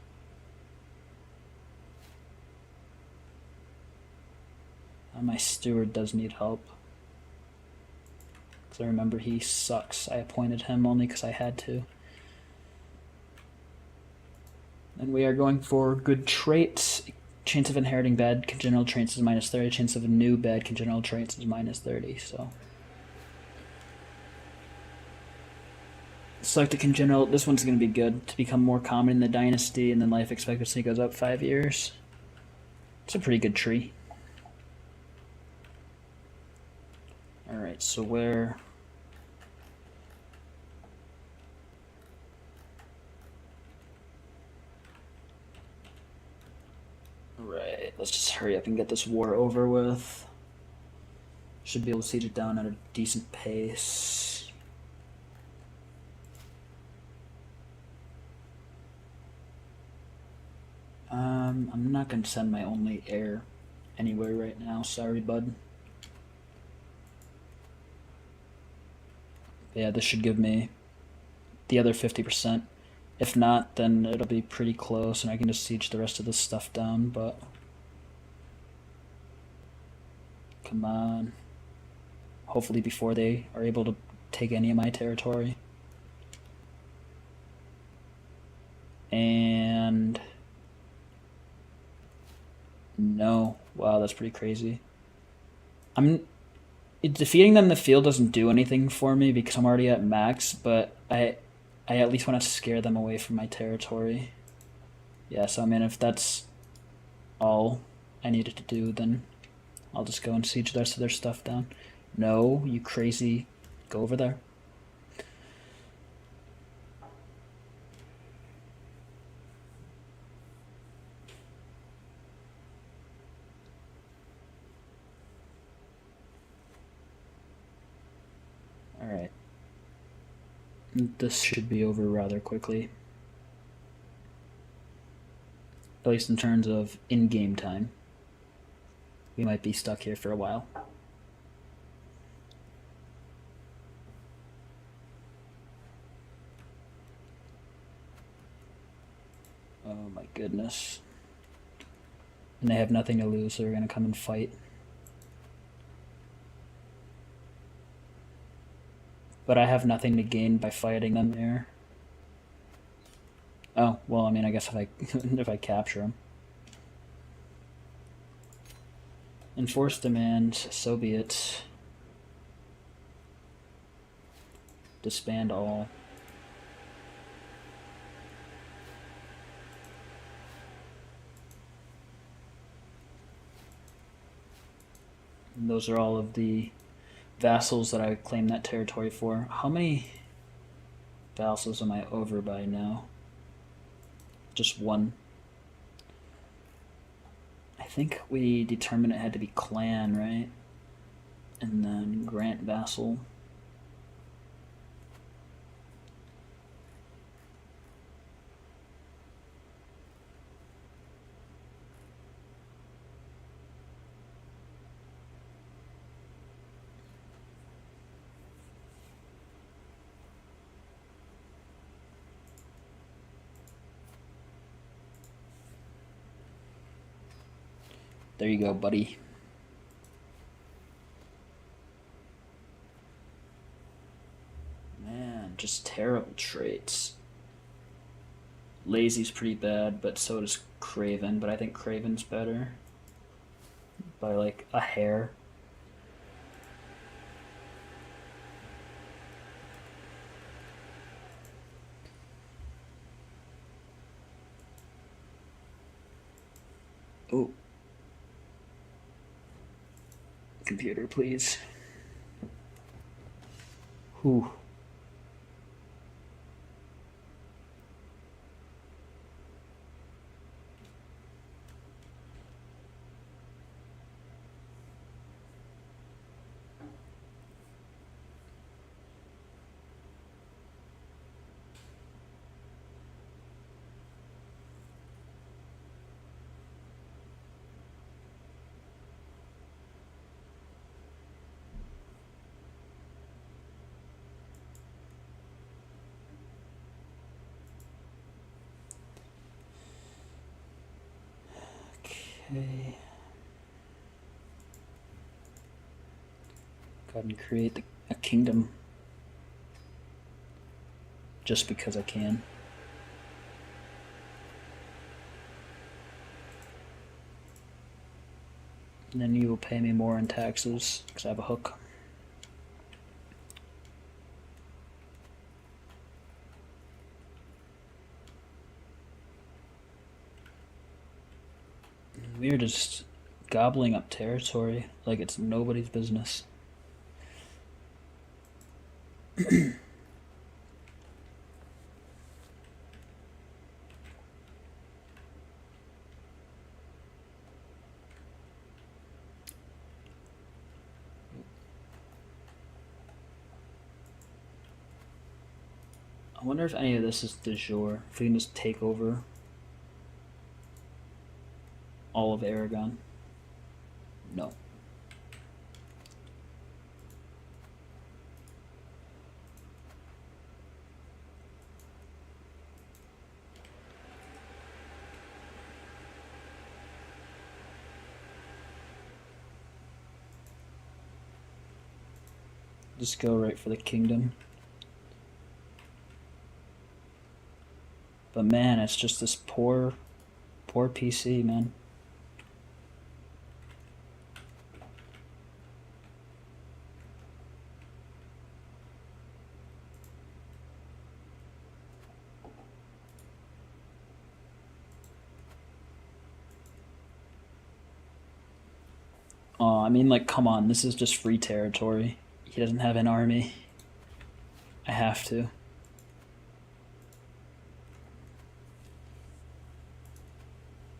My steward does need help. Because I remember he sucks. I appointed him only because I had to. And we are going for good traits. Chance of inheriting bad congenital traits is minus 30. Chance of a new bad congenital traits is minus 30. So select a congenital. This one's going to be good. To become more common in the dynasty, and then life expectancy goes up 5 years. It's a pretty good tree. Alright, so where... Right, let's just hurry up and get this war over with. Should be able to siege it down at a decent pace. I'm not going to send my only heir anywhere right now. Sorry, bud. But yeah, this should give me the other 50%. If not, then it'll be pretty close, and I can just siege the rest of this stuff down, but... Come on. Hopefully before they are able to take any of my territory. And... No. Wow, that's pretty crazy. Defeating them in the field doesn't do anything for me because I'm already at max, but I at least want to scare them away from my territory. Yeah, so I mean, if that's all I needed to do, then I'll just go and siege the rest of their stuff down. No, you crazy. Go over there. Alright. This should be over rather quickly. At least in terms of in-game time. We might be stuck here for a while. Oh my goodness. And they have nothing to lose, so they're going to come and fight. But I have nothing to gain by fighting them here. Oh, well, I mean, I guess if I if I capture them. Enforced demand, so be it. Disband all. And those are all of the vassals that I claim that territory for. How many vassals am I over by now? Just one. I think we determined it had to be clan, right? And then grant vassal. There you go, buddy. Man, just terrible traits. Lazy's pretty bad, but so does Craven, but I think Craven's better. By like a hair. Oh. Computer, please. Whew. Okay. Go ahead and create a kingdom. Just because I can. And then you will pay me more in taxes because I have a hook. We are just gobbling up territory like it's nobody's business. I wonder if any of this is de jure. If we can just take over all of Aragon. No. Just go right for the kingdom. But man, it's just this poor PC, man. I mean, like, come on, this is just free territory. He doesn't have an army. I have to.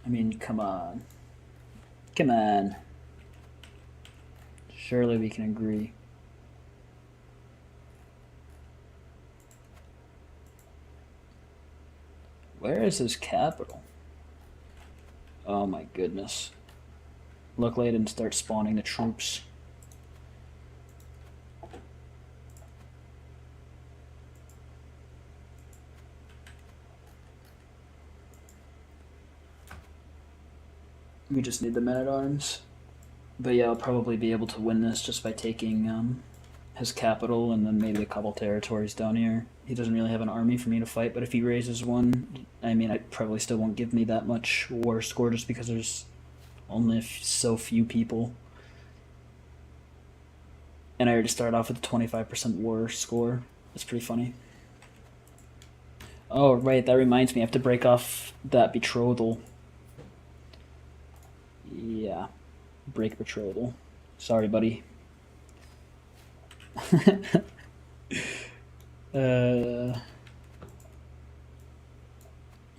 I mean, come on. Come on. Surely we can agree. Where is his capital? Oh my goodness. Luckily I didn't start spawning the troops. We just need the men-at-arms. But yeah, I'll probably be able to win this just by taking his capital and then maybe a couple territories down here. He doesn't really have an army for me to fight, but if he raises one, I mean, I probably still won't give me that much war score just because there's only so few people. And I already started off with a 25% war score. That's pretty funny. Oh, right, that reminds me, I have to break off that betrothal. Yeah, break betrothal. Sorry, buddy.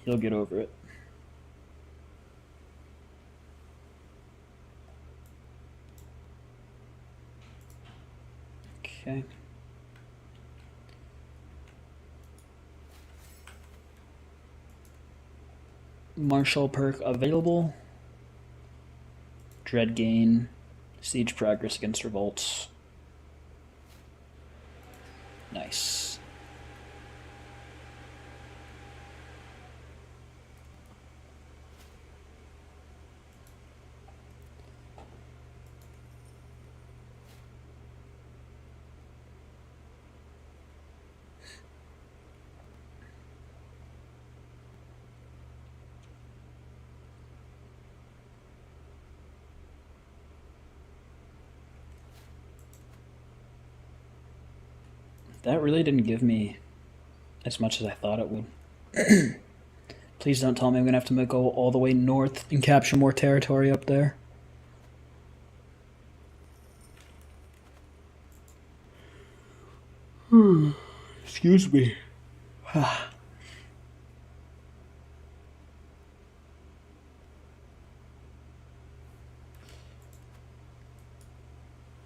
He'll get over it. Okay. Martial perk available. Dread gain. Siege progress against revolts. Nice. That really didn't give me as much as I thought it would. Please don't tell me I'm going to have to go all the way north and capture more territory up there. Excuse me.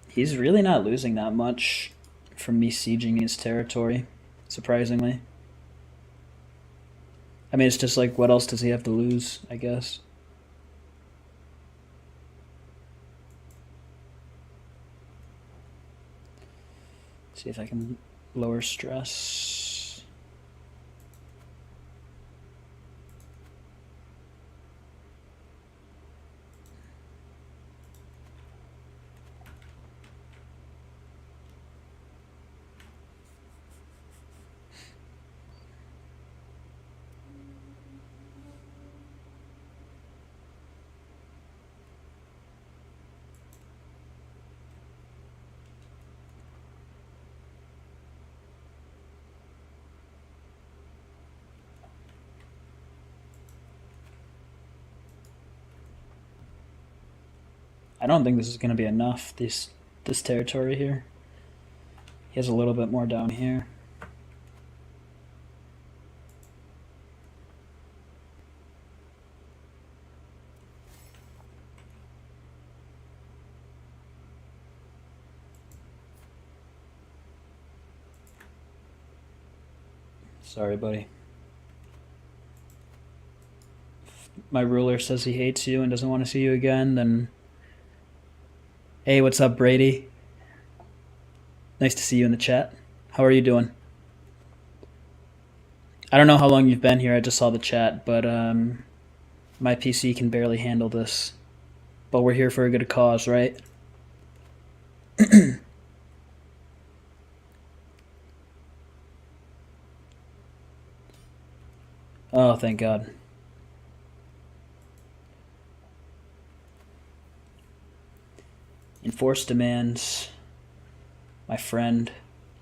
He's really not losing that much from me sieging his territory, surprisingly. I mean, it's just like, what else does he have to lose, I guess? See if I can lower stress. I don't think this is going to be enough, this territory here. He has a little bit more down here. Sorry, buddy. If my ruler says he hates you and doesn't want to see you again, then... Hey, what's up, Brady? Nice to see you in the chat. How are you doing? I don't know how long you've been here, I just saw the chat, but my PC can barely handle this. But we're here for a good cause, right? Oh, thank God. Enforce demands. My friend,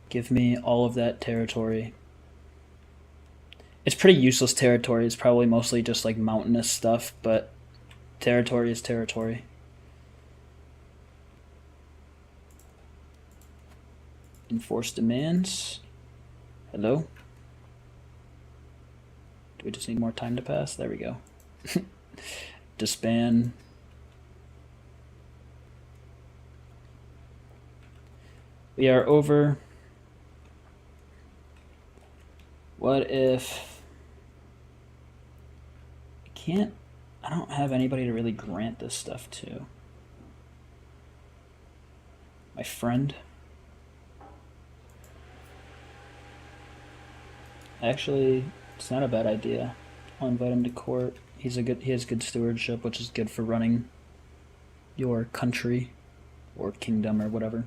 give me all of that territory. It's pretty useless territory. It's probably mostly just like mountainous stuff, but territory is territory. Enforce demands. Hello? Do we just need more time to pass? There we go. Disband. We are over. What if... I don't have anybody to really grant this stuff to. My friend. Actually, it's not a bad idea. I'll invite him to court. He has good stewardship, which is good for running your country or kingdom or whatever.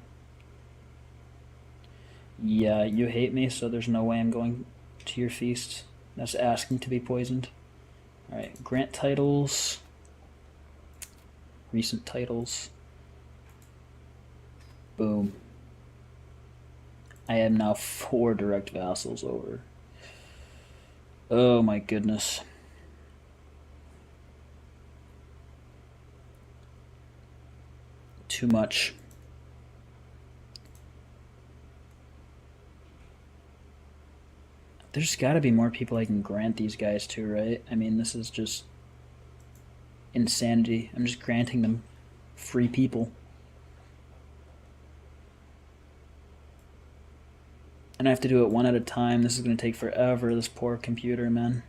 Yeah, you hate me, so there's no way I'm going to your feast. That's asking to be poisoned. Alright, grant titles. Recent titles. Boom. I am now 4 direct vassals over. Oh my goodness. Too much. There's got to be more people I can grant these guys to, right? I mean, this is just insanity. I'm just granting them free people. And I have to do it one at a time. This is going to take forever, this poor computer, man.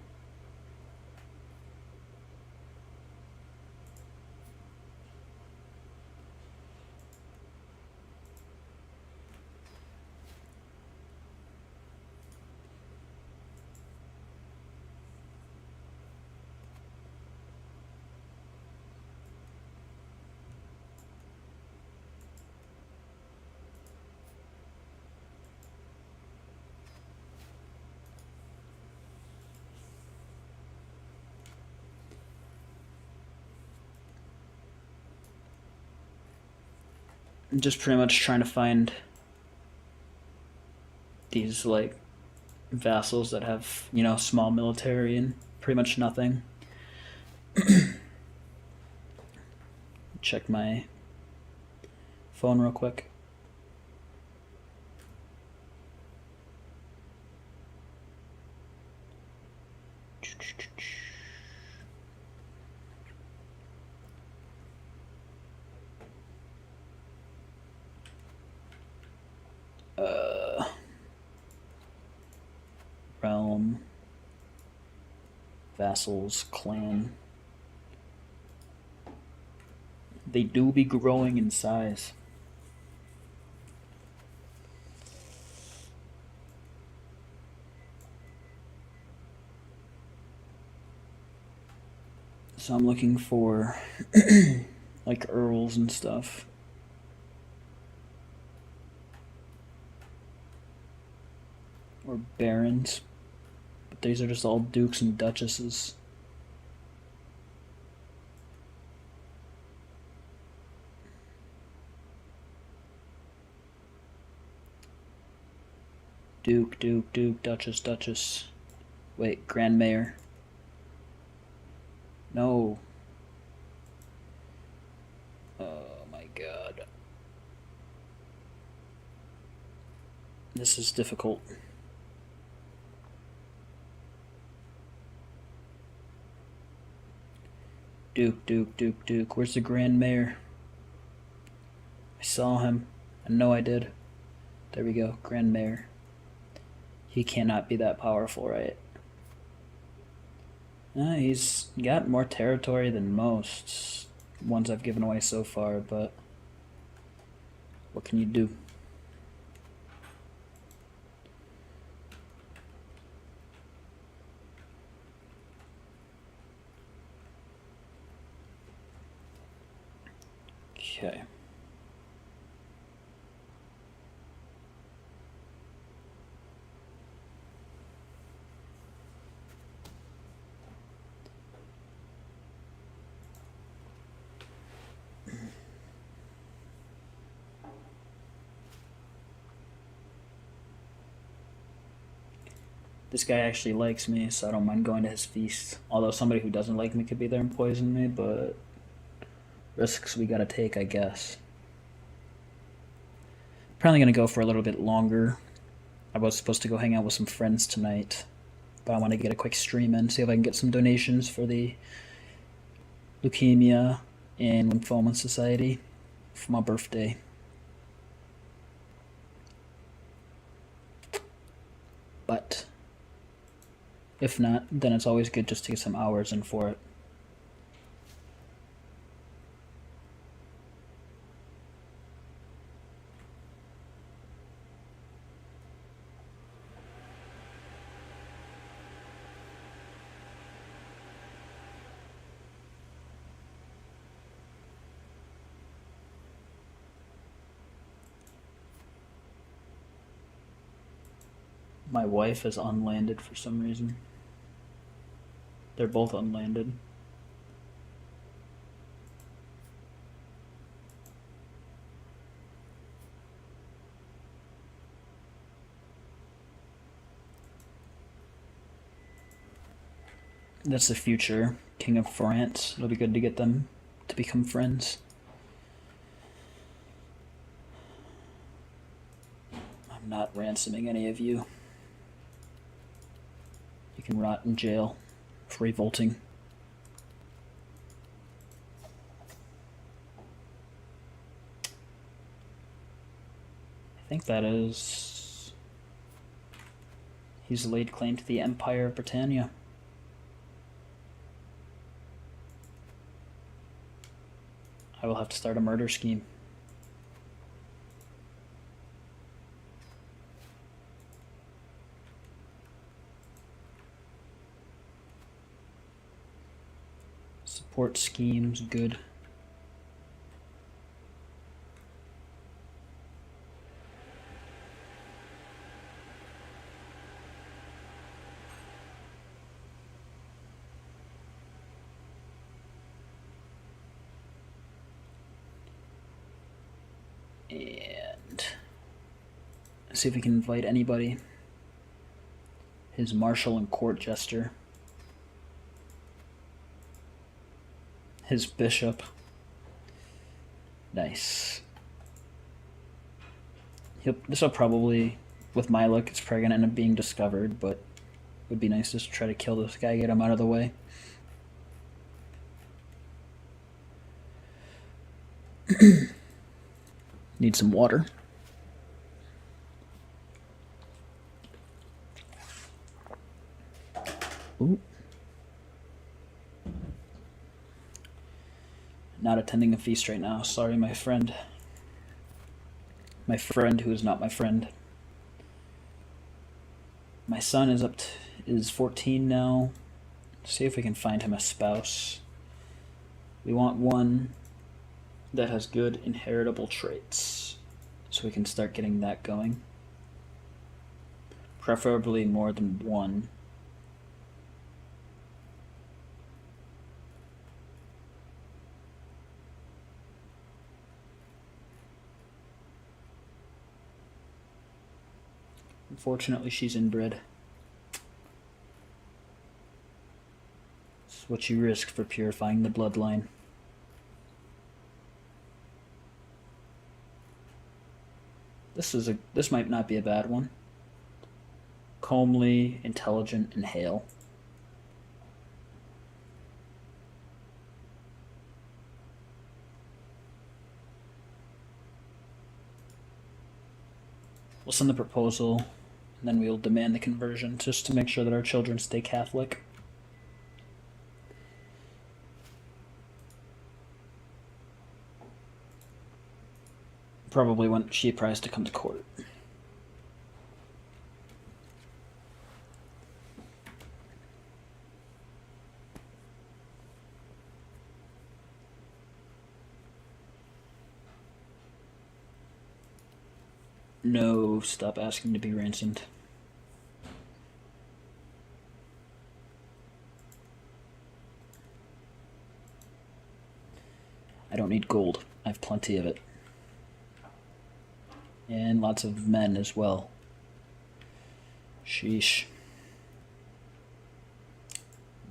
I'm just pretty much trying to find these, like, vassals that have, you know, small military and pretty much nothing. Check my phone real quick. Realm, vassals, clan. They do be growing in size. So I'm looking for like earls and stuff. Or barons. But these are just all dukes and duchesses. Duke, Duke, Duke, Duchess, Duchess. Wait, Grand Mayor. No. Oh my god. This is difficult. Duke, Duke, Duke, Duke. Where's the Grand Mayor? I saw him. I know I did. There we go, Grand Mayor. He cannot be that powerful, right? He's got more territory than most ones I've given away so far, but what can you do? Okay. This guy actually likes me, so I don't mind going to his feast. Although somebody who doesn't like me could be there and poison me, but risks we gotta take, I guess. Probably gonna go for a little bit longer. I was supposed to go hang out with some friends tonight, but I want to get a quick stream in, see if I can get some donations for the Leukemia and Lymphoma Society for my birthday. But if not, then it's always good just to get some hours in for it. My wife is unlanded for some reason. They're both unlanded. That's the future King of France. It'll be good to get them to become friends. I'm not ransoming any of you. You can rot in jail for revolting. I think that is He's laid claim to the Empire of Britannia. I will have to start a murder scheme. Support schemes, good. And see if we can invite anybody. His marshal and court jester. His bishop. Nice. This will probably, with my luck, it's probably going to end up being discovered, but it would be nice just to try to kill this guy, get him out of the way. Need some water. Ooh. Not attending a feast right now. Sorry, my friend. My friend who is not my friend. My son is 14 now. See if we can find him a spouse. We want one that has good inheritable traits, so we can start getting that going. Preferably more than one. Unfortunately, she's inbred. It's what you risk for purifying the bloodline. This might not be a bad one. Comely, intelligent, and hale. We'll send the proposal, and then we'll demand the conversion just to make sure that our children stay Catholic. Probably when she tries to come to court. No, stop asking to be ransomed. I don't need gold. I have plenty of it. And lots of men as well. Sheesh.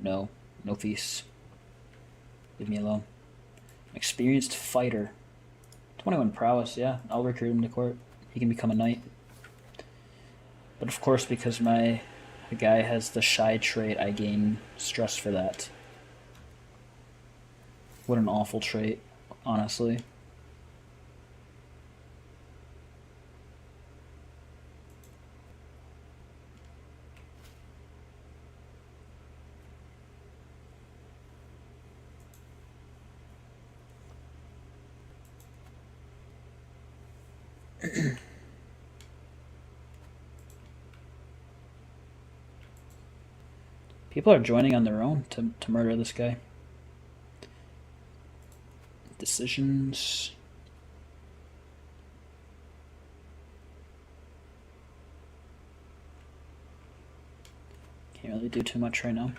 No feasts. Leave me alone. Experienced fighter. 21 prowess, yeah. I'll recruit him to court. He can become a knight. But of course, because the guy has the shy trait, I gain stress for that. What an awful trait, honestly. People are joining on their own to murder this guy. Decisions. Can't really do too much right now.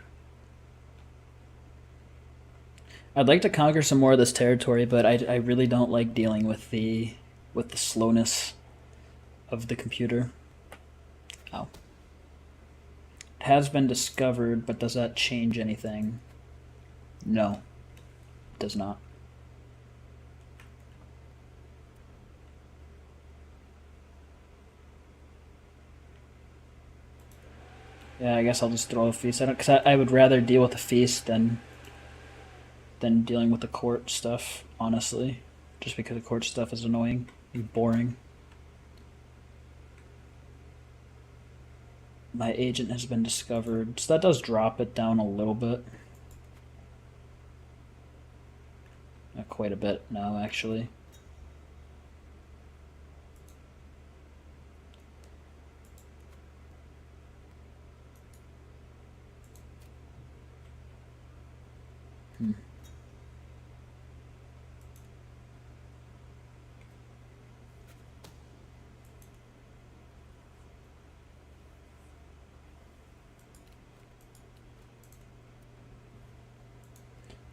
I'd like to conquer some more of this territory, but I really don't like dealing with the slowness of the computer. Oh. It has been discovered, but does that change anything? No, it does not. Yeah, I guess I'll just throw a feast. Because I would rather deal with a feast than dealing with the court stuff, honestly. Just because the court stuff is annoying and boring. My agent has been discovered. So that does drop it down a little bit. Not quite a bit now, actually.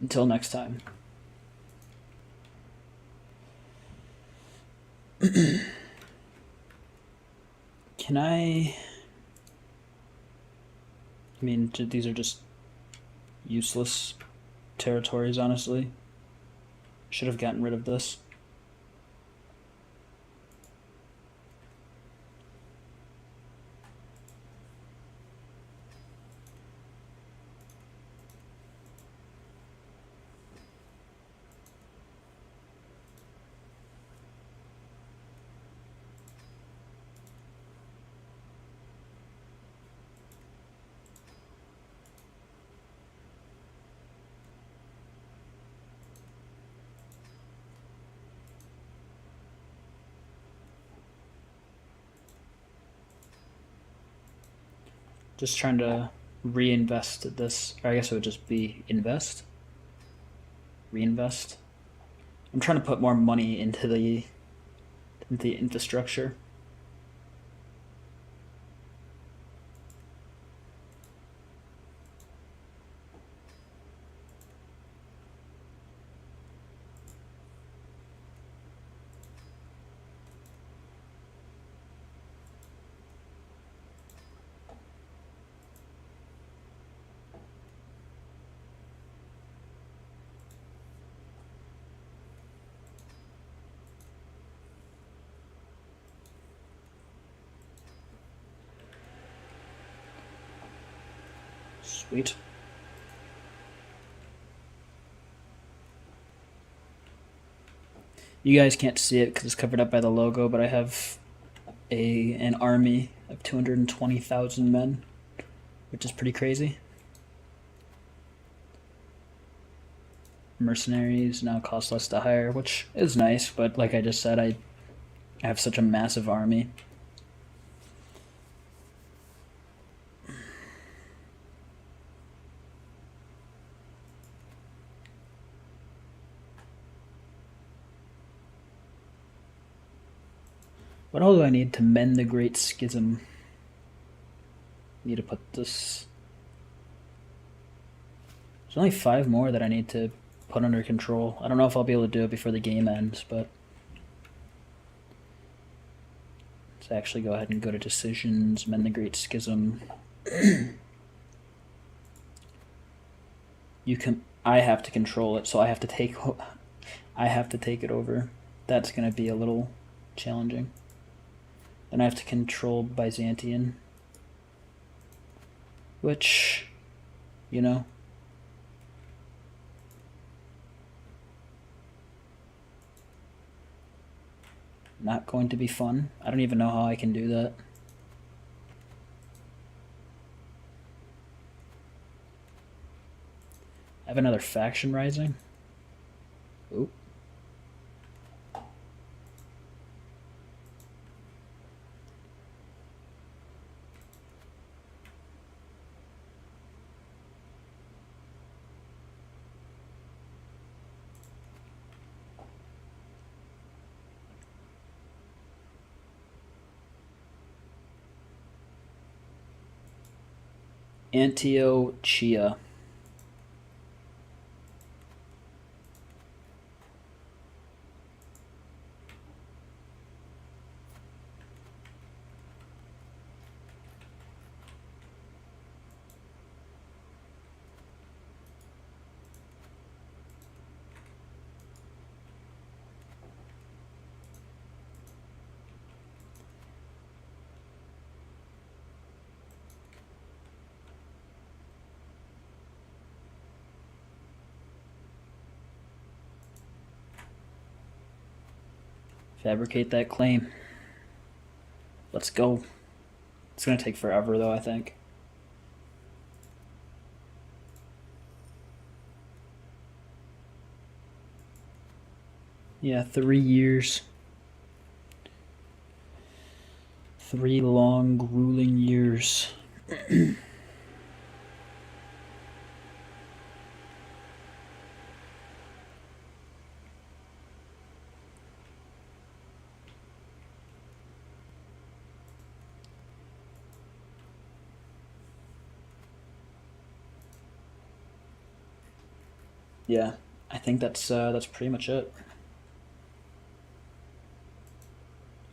Until next time. Can I mean, these are just useless territories, honestly. Should have gotten rid of this. Just trying to reinvest this, or I guess it would just be invest, reinvest. I'm trying to put more money into the infrastructure. Sweet. You guys can't see it because it's covered up by the logo, but I have an army of 220,000 men, which is pretty crazy. Mercenaries now cost less to hire, which is nice, but like I just said, I have such a massive army. What all do I need to mend the Great Schism? Need to put this... There's only 5 more that I need to put under control. I don't know if I'll be able to do it before the game ends, but... Let's actually go ahead and go to decisions, mend the Great Schism. I have to control it, so I have to take it over. That's gonna be a little challenging. Then I have to control Byzantium, which, you know, not going to be fun. I don't even know how I can do that. I have another faction rising. Oop. Antiochia. Fabricate that claim. Let's go. It's going to take forever, though, I think. Yeah, 3 years. 3 long, grueling years. Yeah, I think that's pretty much it.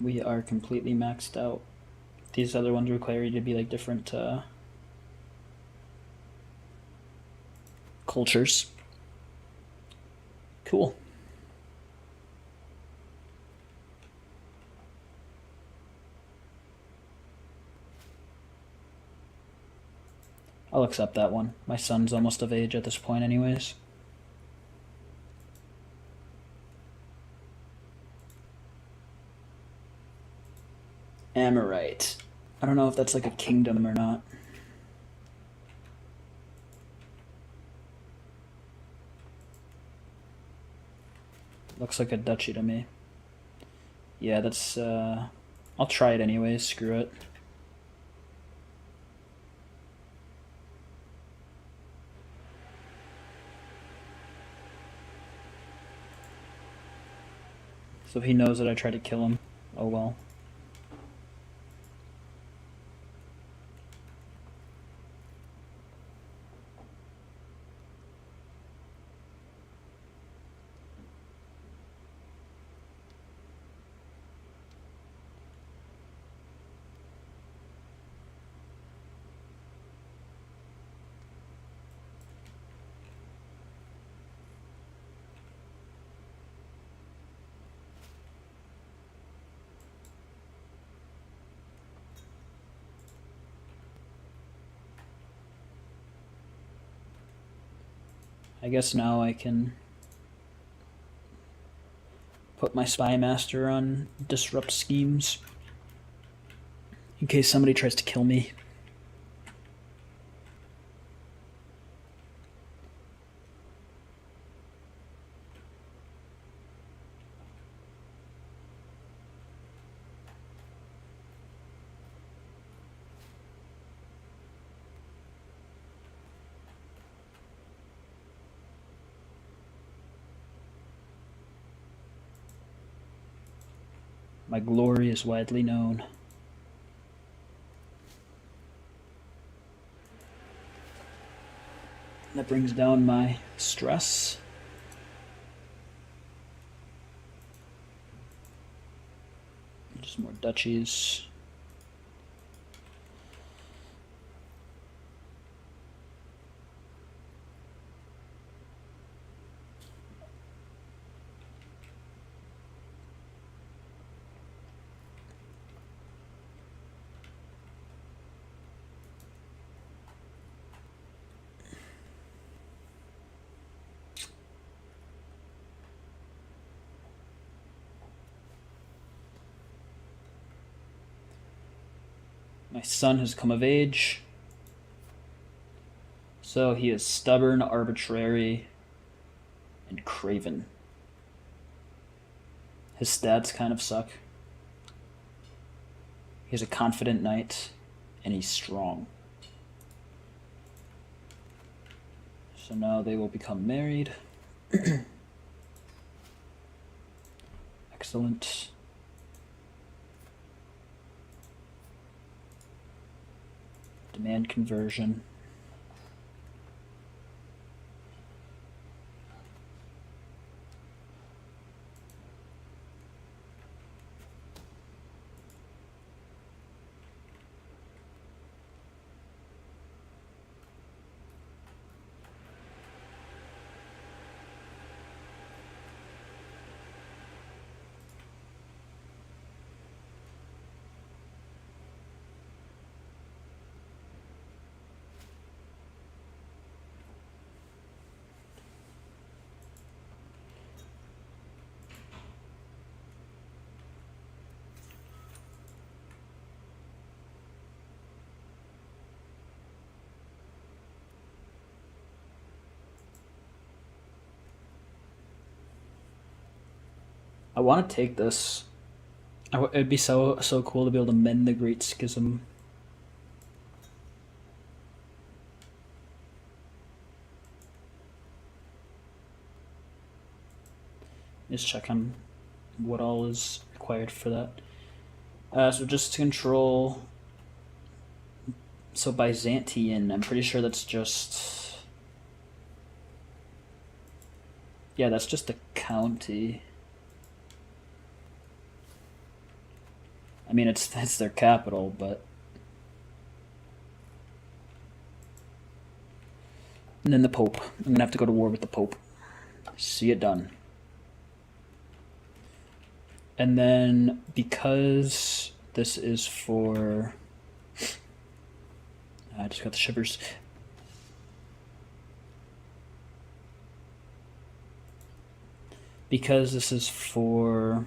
We are completely maxed out. These other ones require you to be like different cultures. Cool. I'll accept that one. My son's almost of age at this point anyways. Amorite. I don't know if that's like a kingdom or not. Looks like a duchy to me. Yeah, that's I'll try it anyways, screw it. So he knows that I tried to kill him. Oh well. I guess now I can put my spy master on disrupt schemes in case somebody tries to kill me. My glory is widely known. That brings down my stress. Just more duchies. My son has come of age. So he is stubborn, arbitrary, and craven. His stats kind of suck. He's a confident knight, and he's strong. So now they will become married. Excellent. Demand conversion. I want to take this. It'd be so cool to be able to mend the Great Schism. Just check on what all is required for that. So just to control. So Byzantine, I'm pretty sure that's just. Yeah, that's just a county. I mean, it's their capital, but. And then the Pope. I'm gonna have to go to war with the Pope. See it done. And then because this is for. I just got the shivers. Because this is for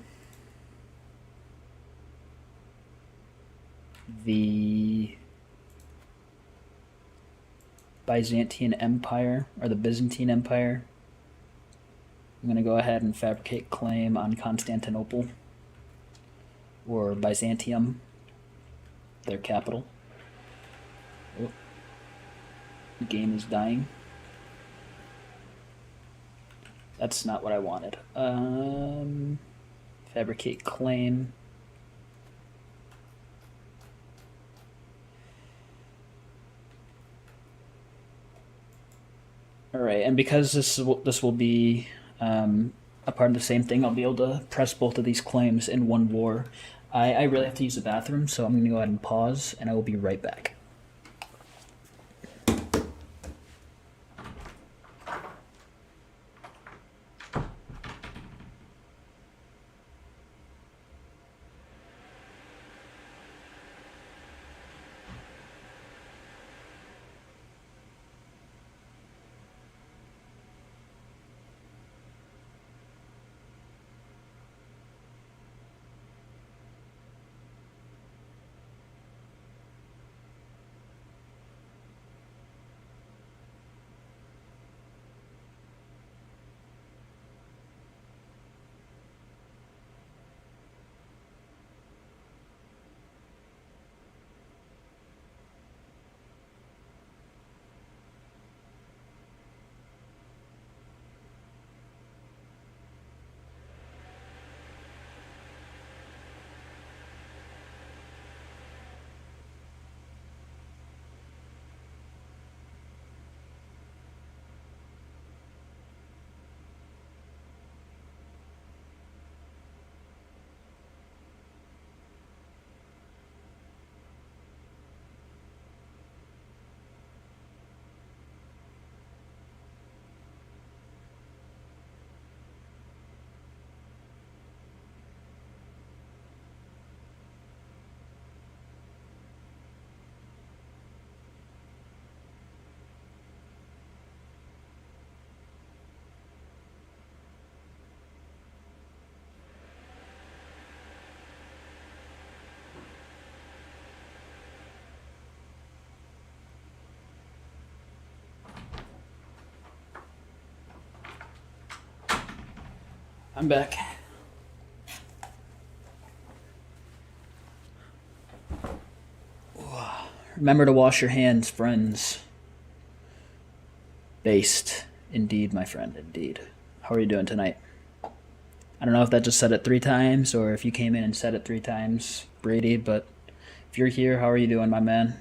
the Byzantine Empire, or the Byzantine Empire, I'm going to go ahead and fabricate claim on Constantinople, or Byzantium, their capital. Oh. The game is dying. That's not what I wanted. Fabricate claim. All right, and because this will be a part of the same thing, I'll be able to press both of these claims in one war. I really have to use the bathroom, so I'm going to go ahead and pause, and I will be right back. I'm back. Remember to wash your hands, friends. Based. Indeed, my friend, indeed. How are you doing tonight? I don't know if that just said it 3 times or if you came in and said it 3 times, Brady, but if you're here, how are you doing, my man?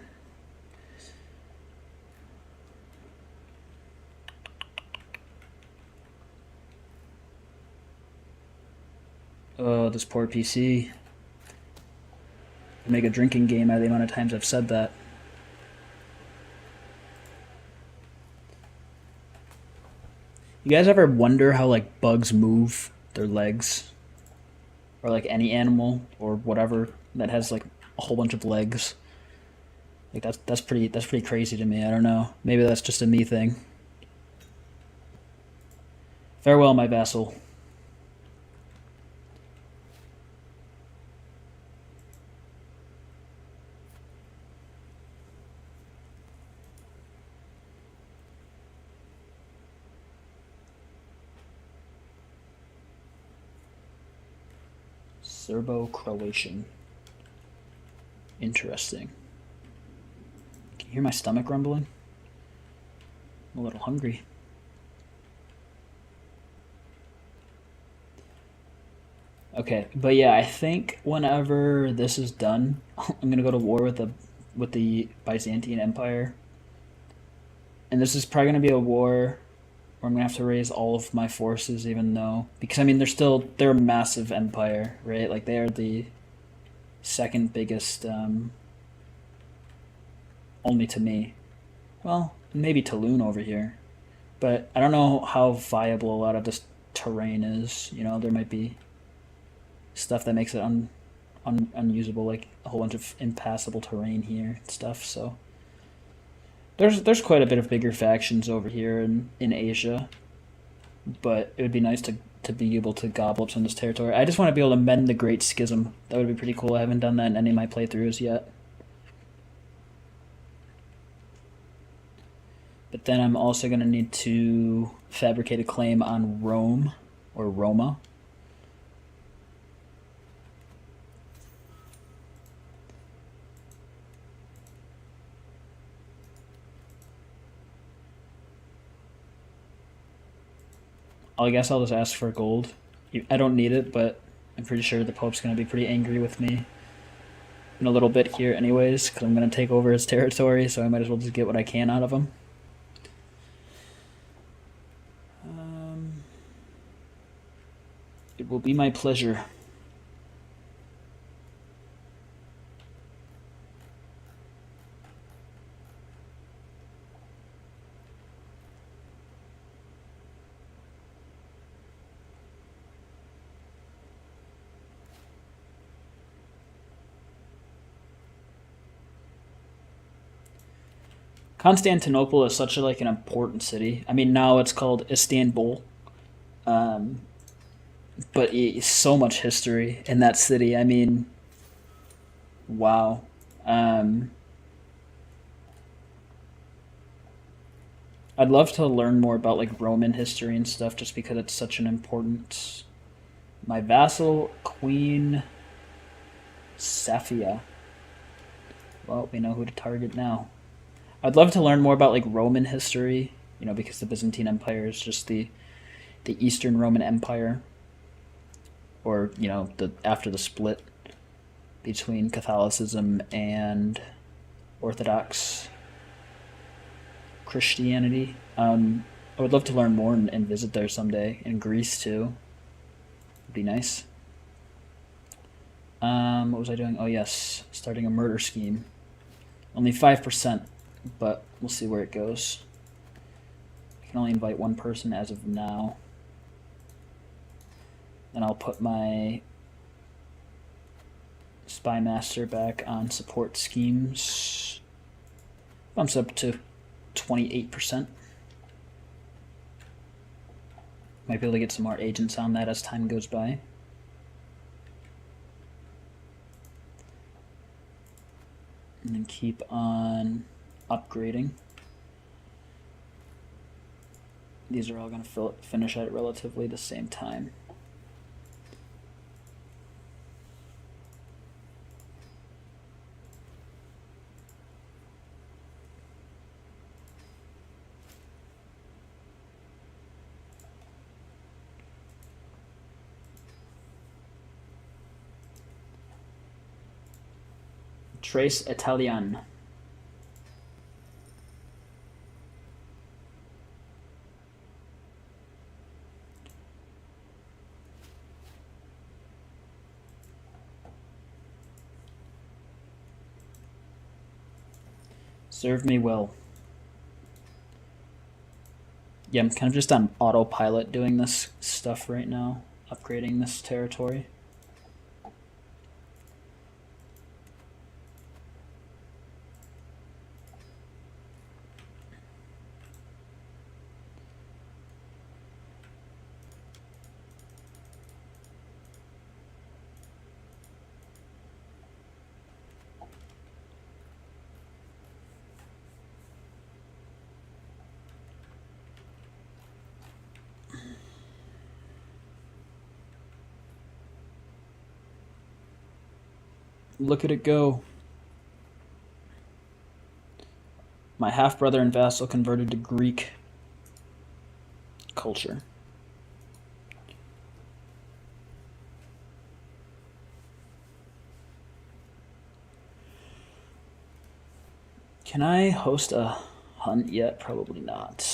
Oh, this poor PC. Make a drinking game out of the amount of times I've said that. You guys ever wonder how like bugs move their legs? Or like any animal or whatever that has like a whole bunch of legs? Like that's pretty crazy to me. I don't know. Maybe that's just a me thing. Farewell, my vassal. Serbo-Croatian. Interesting. Can you hear my stomach rumbling? I'm a little hungry. Okay, but yeah, I think whenever this is done, I'm gonna go to war with the Byzantine Empire, and this is probably gonna be a war where I'm gonna have to raise all of my forces, even though because I mean they're a massive empire, right? Like they are the second biggest, only to me. Well, maybe Toulon over here, but I don't know how viable a lot of this terrain is. You know, there might be stuff that makes it unusable, like a whole bunch of impassable terrain here and stuff. So there's quite a bit of bigger factions over here in Asia, but it would be nice to be able to gobble up some of this territory. I just want to be able to mend the Great Schism. That would be pretty cool. I haven't done that in any of my playthroughs yet. But then I'm also going to need to fabricate a claim on Rome or Roma. I guess I'll just ask for gold. I don't need it, but I'm pretty sure the Pope's going to be pretty angry with me in a little bit here anyways, because I'm going to take over his territory, so I might as well just get what I can out of him. It will be my pleasure. Constantinople is such an important city. I mean, now it's called Istanbul, um, but so much history in that city. I mean, wow. Um, I'd love to learn more about like Roman history and stuff, just because it's such an important. My vassal, Queen Safia. Well, we know who to target now. I'd love to learn more about like Roman history, because the Byzantine Empire is just the Eastern Roman Empire, or the after the split between Catholicism and Orthodox Christianity. I would love to learn more and visit there someday. In Greece too, would be nice. What was I doing? Oh yes, starting a murder scheme. Only 5%, but we'll see where it goes. I can only invite one person as of now. Then I'll put my Spy Master back on support schemes. Bumps up to 28%. Might be able to get some more agents on that as time goes by. And then keep on upgrading. These are all going to finish at relatively the same time. Trace Italian. Serve me well. Yeah, I'm kind of just on autopilot doing this stuff right now, upgrading this territory. Look at it go. My half-brother and vassal converted to Greek culture. Can I host a hunt yet? Probably not.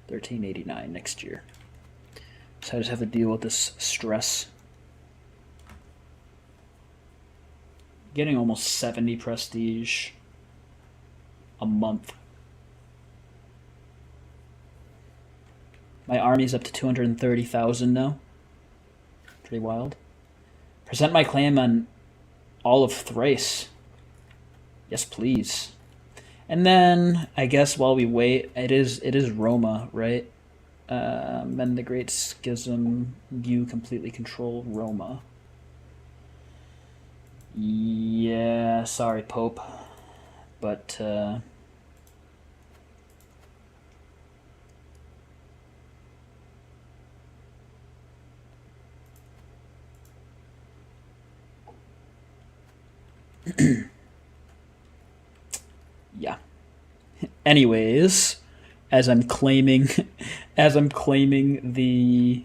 1389 next year. So I just have to deal with this stress. Getting almost 70 prestige a month. My army's up to 230,000 now. Pretty wild. Present my claim on all of Thrace. Yes, please. And then I guess while we wait, it is Roma, right? And the Great Schism, you completely control Roma. Yeah, sorry, Pope. But yeah. Anyways, as I'm claiming the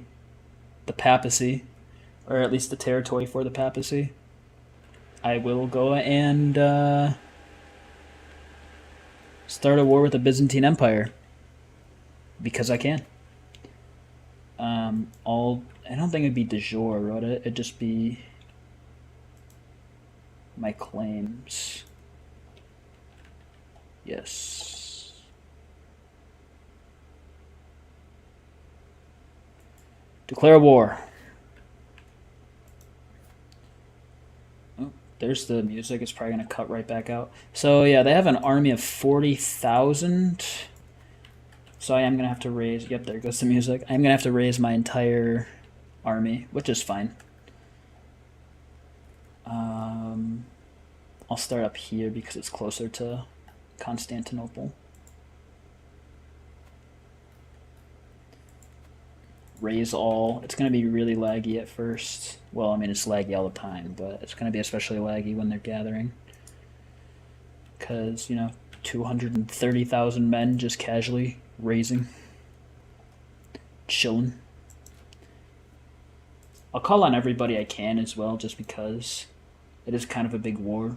papacy, or at least the territory for the papacy, I will go and start a war with the Byzantine Empire because I can. I don't think it'd be de jure, would it? It'd just be my claims. Yes. Declare war. Oh, there's the music. It's probably going to cut right back out. So, yeah, they have an army of 40,000. So I am going to have to raise... Yep, there goes the music. I'm going to have to raise my entire army, which is fine. I'll start up here because it's closer to Constantinople. Raise all. It's going to be really laggy at first. Well, I mean, it's laggy all the time, but it's going to be especially laggy when they're gathering. Because, 230,000 men just casually raising. Chilling. I'll call on everybody I can as well, just because it is kind of a big war.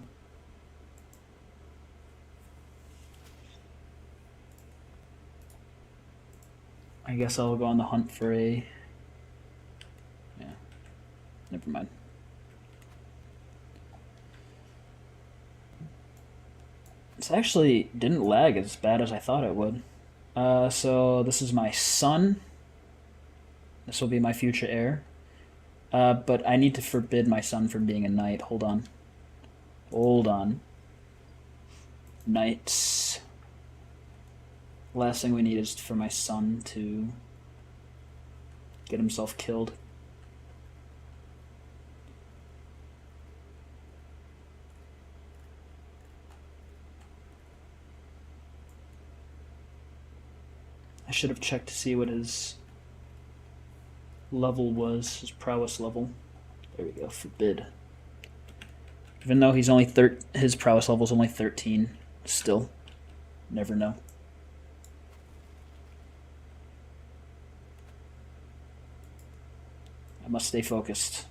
I guess I'll go on the hunt for a... Yeah. Never mind. This actually didn't lag as bad as I thought it would. So this is my son. This will be my future heir. But I need to forbid my son from being a knight. Hold on. Hold on. Knights. Last thing we need is for my son to get himself killed. I should have checked to see what his level was, his prowess level. There we go, forbid. Even though he's only his prowess level is only 13, still, never know. I must stay focused.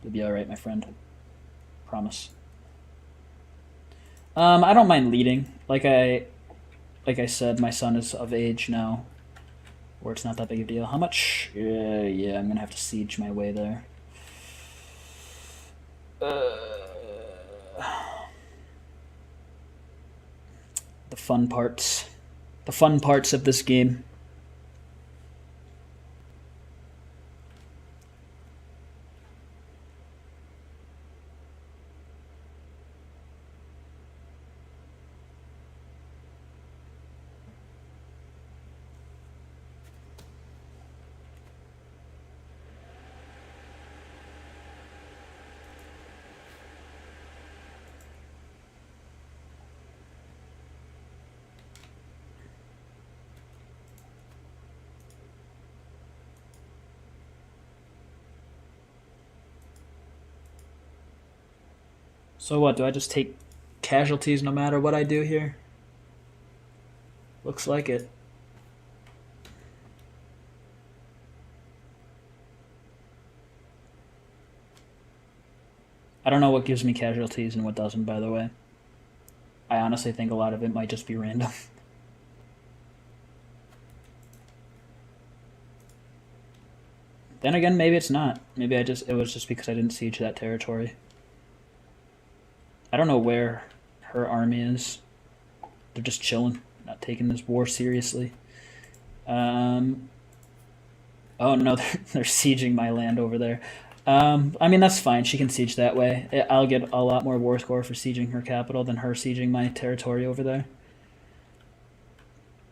You'll be alright, my friend. Promise. I don't mind leading. Like I said, my son is of age now, where it's not that big a deal. How much? Yeah, I'm gonna have to siege my way there. The fun parts. The fun parts of this game. So what, do I just take casualties no matter what I do here? Looks like it. I don't know what gives me casualties and what doesn't, by the way. I honestly think a lot of it might just be random. Then again, maybe it's not. Maybe it was just because I didn't siege that territory. I don't know where her army is. They're just chilling, not taking this war seriously. Oh no, they're sieging my land over there. I mean, that's fine. She can siege that way. I'll get a lot more war score for sieging her capital than her sieging my territory over there.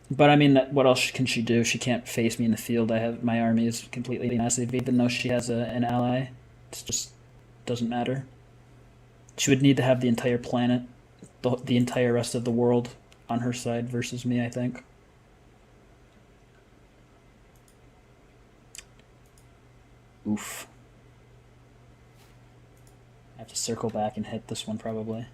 But I mean, what else can she do? She can't face me in the field. My army is completely massive, even though she has an ally. It just doesn't matter. She would need to have the entire planet, the entire rest of the world on her side versus me, I think. Oof. I have to circle back and hit this one probably.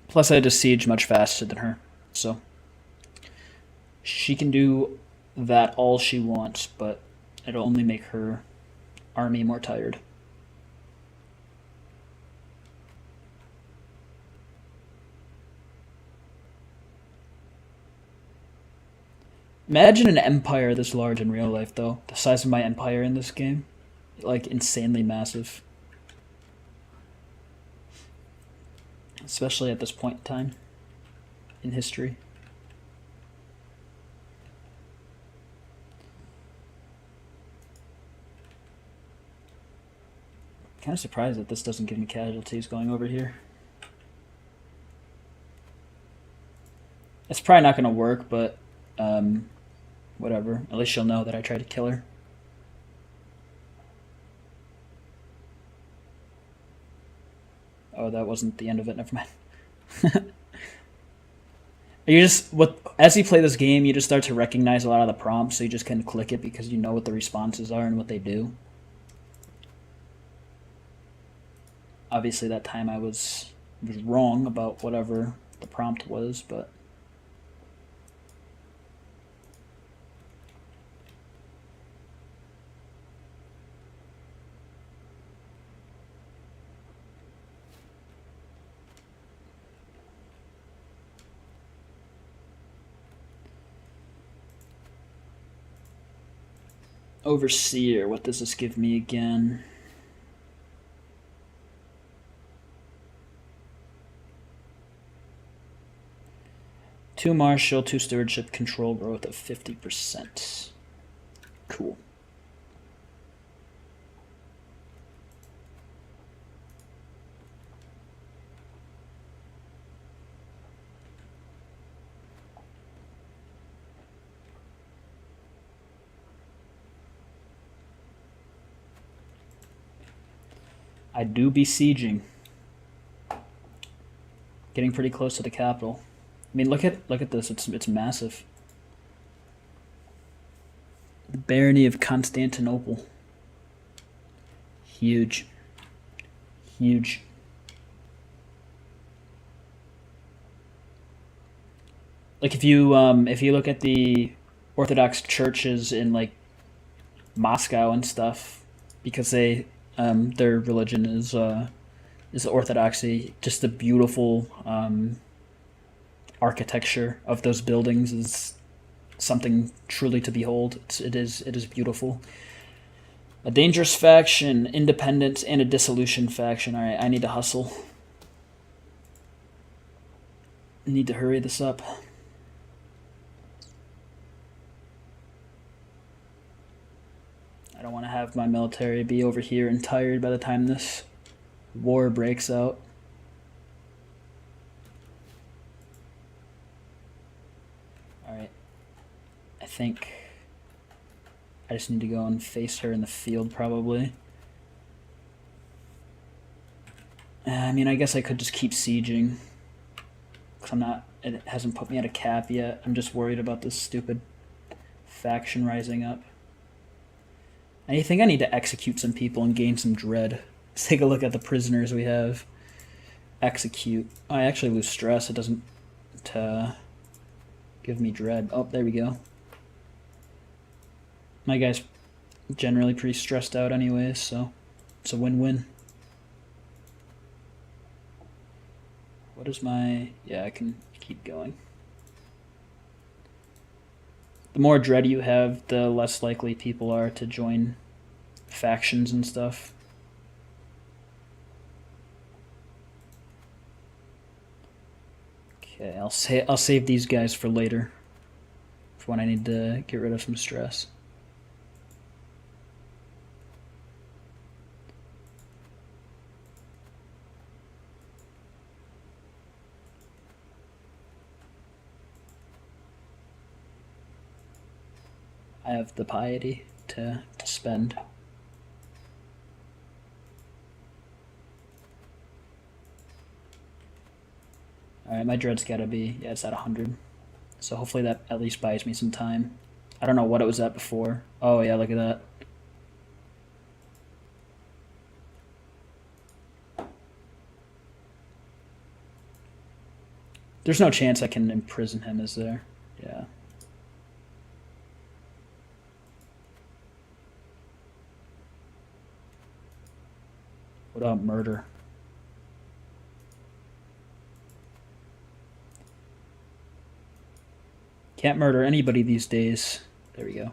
Plus, I just siege much faster than her, so she can do that all she wants, but it'll only make her army more tired. Imagine an empire this large in real life, though. The size of my empire in this game. Like, insanely massive. Especially at this point in time in history. Kind of surprised that this doesn't give me casualties going over here. It's probably not going to work, but whatever. At least she'll know that I tried to kill her. Oh, that wasn't the end of it. Never mind. As you play this game, you just start to recognize a lot of the prompts, so you just kind of click it because you know what the responses are and what they do. Obviously, that time I was wrong about whatever the prompt was, but Overseer, what does this give me again? Two martial, two stewardship, control growth of 50%. Cool. I do be sieging. Getting pretty close to the capital. I mean, look at this. It's massive. The barony of Constantinople. Huge. Huge. Like if you look at the Orthodox churches in like Moscow and stuff, because their religion is Orthodoxy. Just the beautiful architecture of those buildings is something truly to behold. It is beautiful. A dangerous faction, independence, and a dissolution faction. All right, I need to hustle. I need to hurry this up. I don't want to have my military be over here and tired by the time this war breaks out. Alright. I I just need to go and face her in the field, probably. I mean, I guess I could just keep sieging. Because I'm not... It hasn't put me at a cap yet. I'm just worried about this stupid faction rising up. I think I need to execute some people and gain some dread. Let's take a look at the prisoners we have. Execute. Oh, I actually lose stress. It doesn't give me dread. Oh, there we go. My guy's generally pretty stressed out anyways, so it's a win-win. What is my... Yeah, I can keep going. The more dread you have, the less likely people are to join factions and stuff. Okay, I'll save these guys for later, for when I need to get rid of some stress. I have the piety to spend. Alright, my dread's gotta be... Yeah, it's at 100. So hopefully that at least buys me some time. I don't know what it was at before. Oh yeah, look at that. There's no chance I can imprison him, is there? Yeah. What about murder? Can't murder anybody these days. There we go.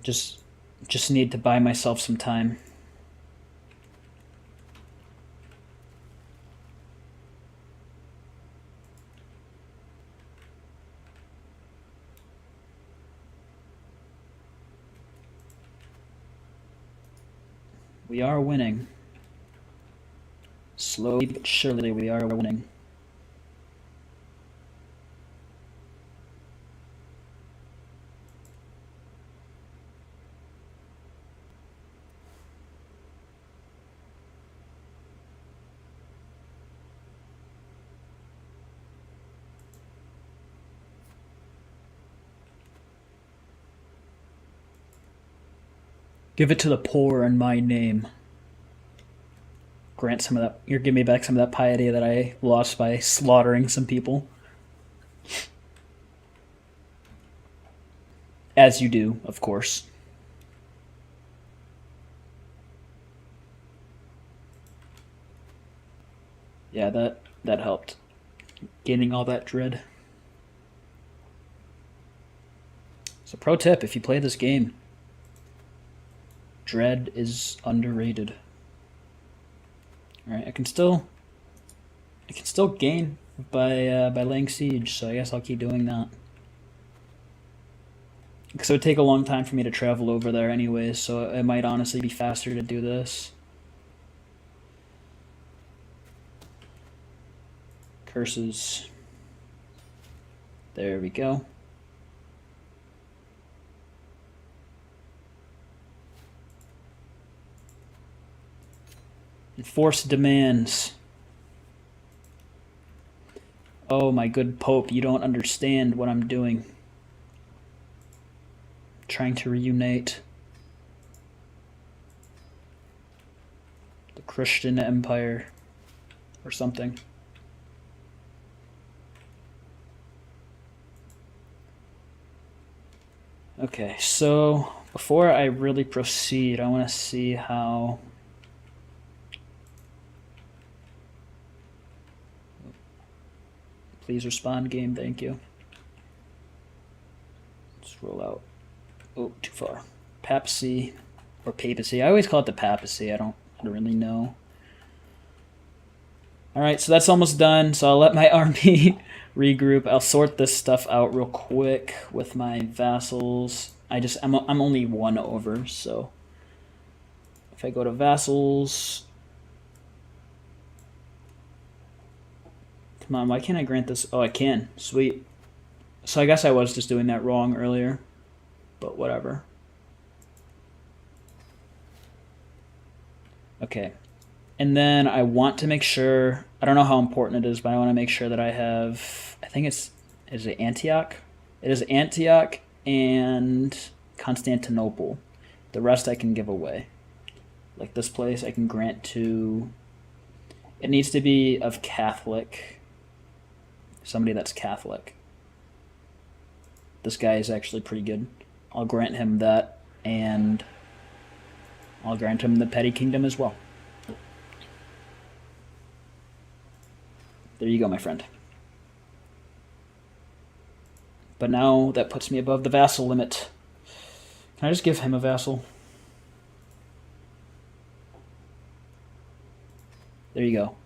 Just need to buy myself some time. We are winning. Slowly but surely we are winning. Give it to the poor in my name. Grant some of that. You're giving me back some of that piety that I lost by slaughtering some people. As you do, of course. Yeah, that helped. Gaining all that dread. So pro tip, if you play this game, dread is underrated. Alright, I can still gain by laying siege, so I guess I'll keep doing that. Because it would take a long time for me to travel over there anyways, so it might honestly be faster to do this. Curses. There we go. Enforce demands. Oh, my good Pope, you don't understand what I'm doing. Trying to reunite the Christian Empire or something. Okay, so before I really proceed, I want to see how... Please respond, game, thank you. Let's roll out. Oh, too far. Papacy, or papacy. I always call it the papacy, I don't really know. Alright, so that's almost done, so I'll let my army regroup. I'll sort this stuff out real quick with my vassals. I'm only 1 over, so if I go to vassals, come on, why can't I grant this? Oh, I can. Sweet. So I guess I was just doing that wrong earlier, but whatever. Okay. And then I want to make sure, I don't know how important it is, but I want to make sure that I have, I think is it Antioch? It is Antioch and Constantinople. The rest I can give away. Like this place I can grant to, it needs to be of Catholic, somebody that's Catholic. This guy is actually pretty good. I'll grant him that, and I'll grant him the petty kingdom as well. There you go, my friend. But now that puts me above the vassal limit. Can I just give him a vassal? There you go.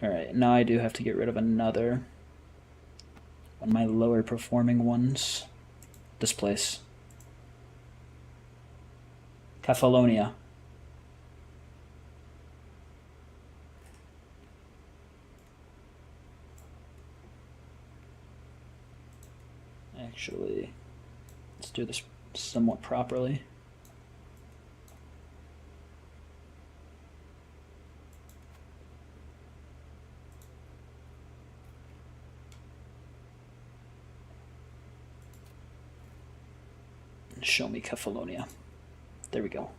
Alright, now I do have to get rid of another one of my lower performing ones. This place. Catalonia. Actually, let's do this somewhat properly. Show me Catalonia. There we go.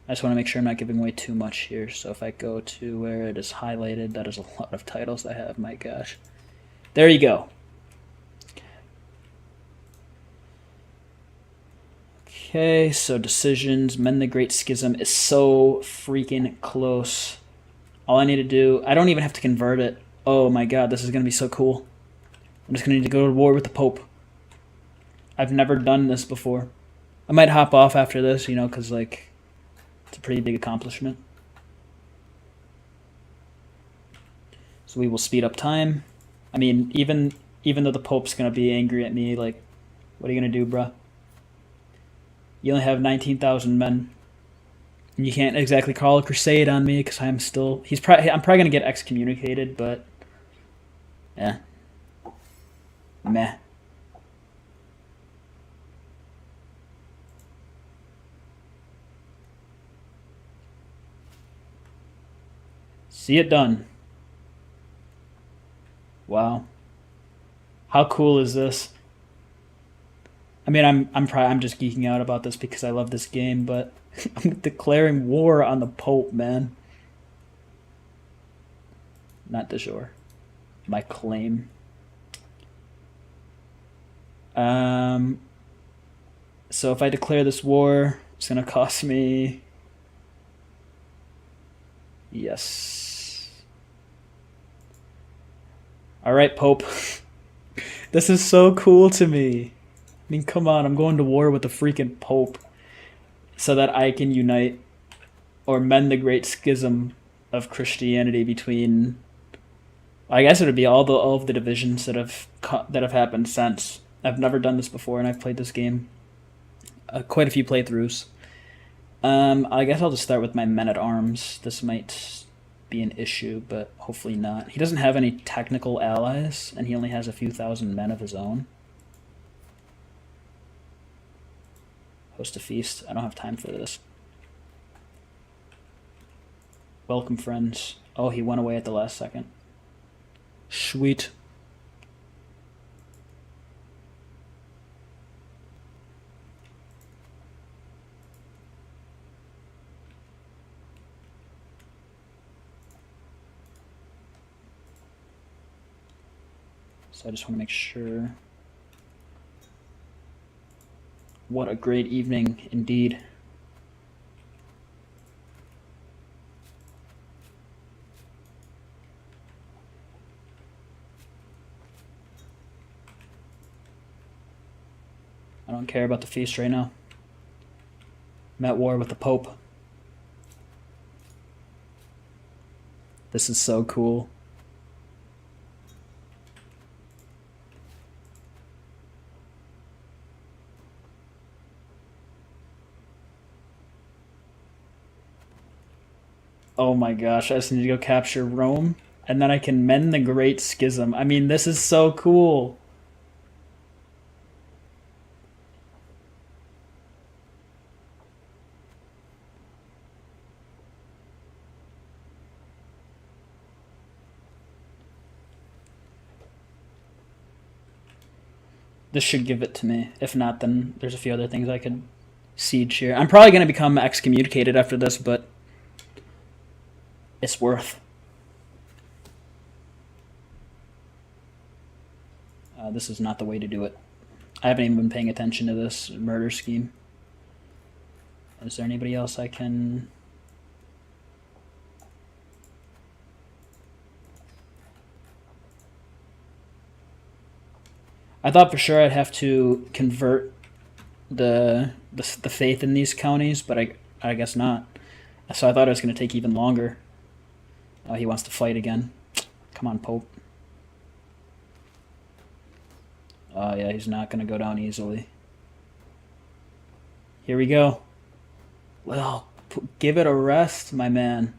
I just want to make sure I'm not giving away too much here. So if I go to where it is highlighted, that is a lot of titles I have. My gosh. There you go. Okay, so decisions. Mend the Great Schism is so freaking close. All I need to do, I don't even have to convert it. Oh my god, this is going to be so cool. I'm just going to need to go to war with the Pope. I've never done this before. I might hop off after this, you know, because, like, it's a pretty big accomplishment. So we will speed up time. I mean, even though the Pope's going to be angry at me, like, what are you going to do, bruh? You only have 19,000 men. And you can't exactly call a crusade on me because I'm probably going to get excommunicated, but yeah. Meh. See it done. Wow. How cool is this? I mean, I'm just geeking out about this because I love this game, but I'm declaring war on the Pope, man. Not de jure. My claim. So if I declare this war, it's gonna cost me. Yes. All right, Pope. This is so cool to me. I mean, come on, I'm going to war with the freaking Pope so that I can unite or mend the great schism of Christianity between, I guess it would be all of the divisions that have happened since. I've never done this before, and I've played this game quite a few playthroughs. I guess I'll just start with my men-at-arms. This might be an issue, but hopefully not. He doesn't have any technical allies, and he only has a few thousand men of his own. Host a feast. I don't have time for this. Welcome, friends. Oh, he went away at the last second. Sweet. So I just want to make sure. What a great evening indeed. I don't care about the feast right now. I'm at war with the Pope. This is so cool. Oh my gosh, I just need to go capture Rome, and then I can mend the Great Schism. I mean, this is so cool. This should give it to me. If not, then there's a few other things I could siege here. I'm probably going to become excommunicated after this, but it's worth. This is not the way to do it. I haven't even been paying attention to this murder scheme. Is there anybody else I can... I thought for sure I'd have to convert the faith in these counties, but I guess not. So I thought it was going to take even longer. Oh, he wants to fight again. Come on, Pope. Oh yeah, he's not going to go down easily. Here we go. Well, give it a rest, my man.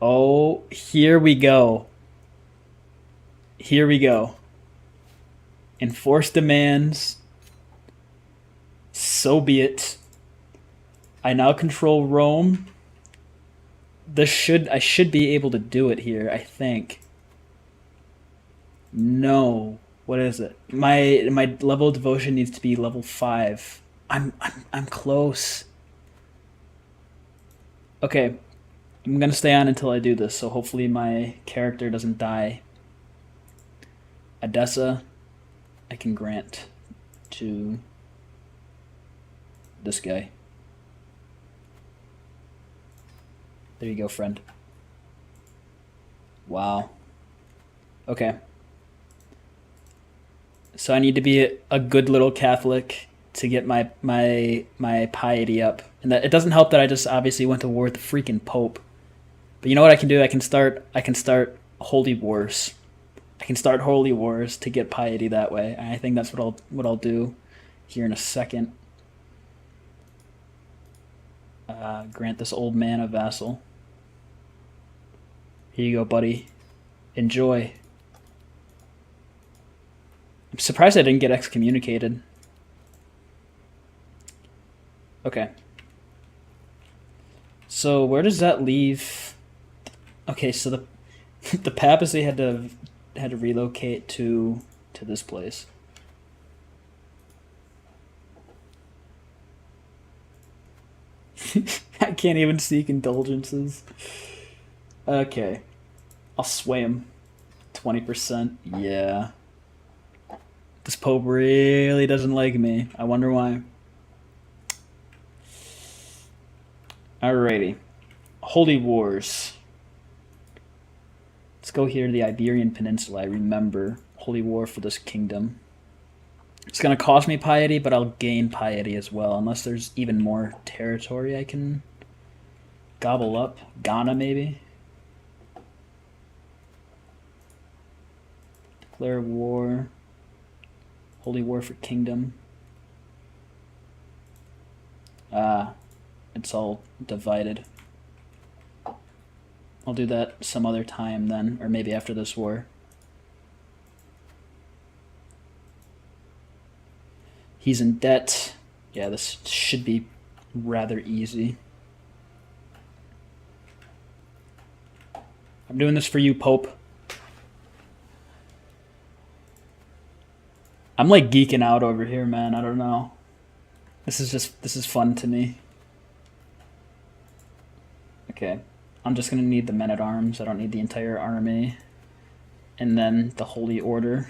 Oh, here we go. Here we go. Enforce demands. So be it. I now control Rome. I should be able to do it here, I think. No. What is it? My level of devotion needs to be level 5. I'm close. Okay. I'm gonna stay on until I do this, so hopefully my character doesn't die. Edessa, I can grant to this guy. There you go, friend. Wow. Okay. So I need to be a good little Catholic to get my piety up. And that it doesn't help that I just obviously went to war with the freaking Pope. But you know what I can do? I can start holy wars. I can start holy wars to get piety that way. And I think that's what I'll do here in a second. Grant this old man a vassal. Here you go, buddy. Enjoy. I'm surprised I didn't get excommunicated. Okay. So where does that leave? Okay, so the papacy had to relocate to this place. I can't even seek indulgences. Okay. I'll sway him. 20%. Yeah. This Pope really doesn't like me. I wonder why. Alrighty. Holy Wars. Let's go here to the Iberian Peninsula. I remember. Holy War for this kingdom. It's going to cost me piety, but I'll gain piety as well. Unless there's even more territory I can gobble up. Ghana, maybe? Declare war. Holy War for kingdom. It's all divided. I'll do that some other time then, or maybe after this war. He's in debt. Yeah, this should be rather easy. I'm doing this for you, Pope. I'm like geeking out over here, man. I don't know. This is fun to me. Okay. I'm just gonna need the men-at-arms. I don't need the entire army. And then the Holy Order.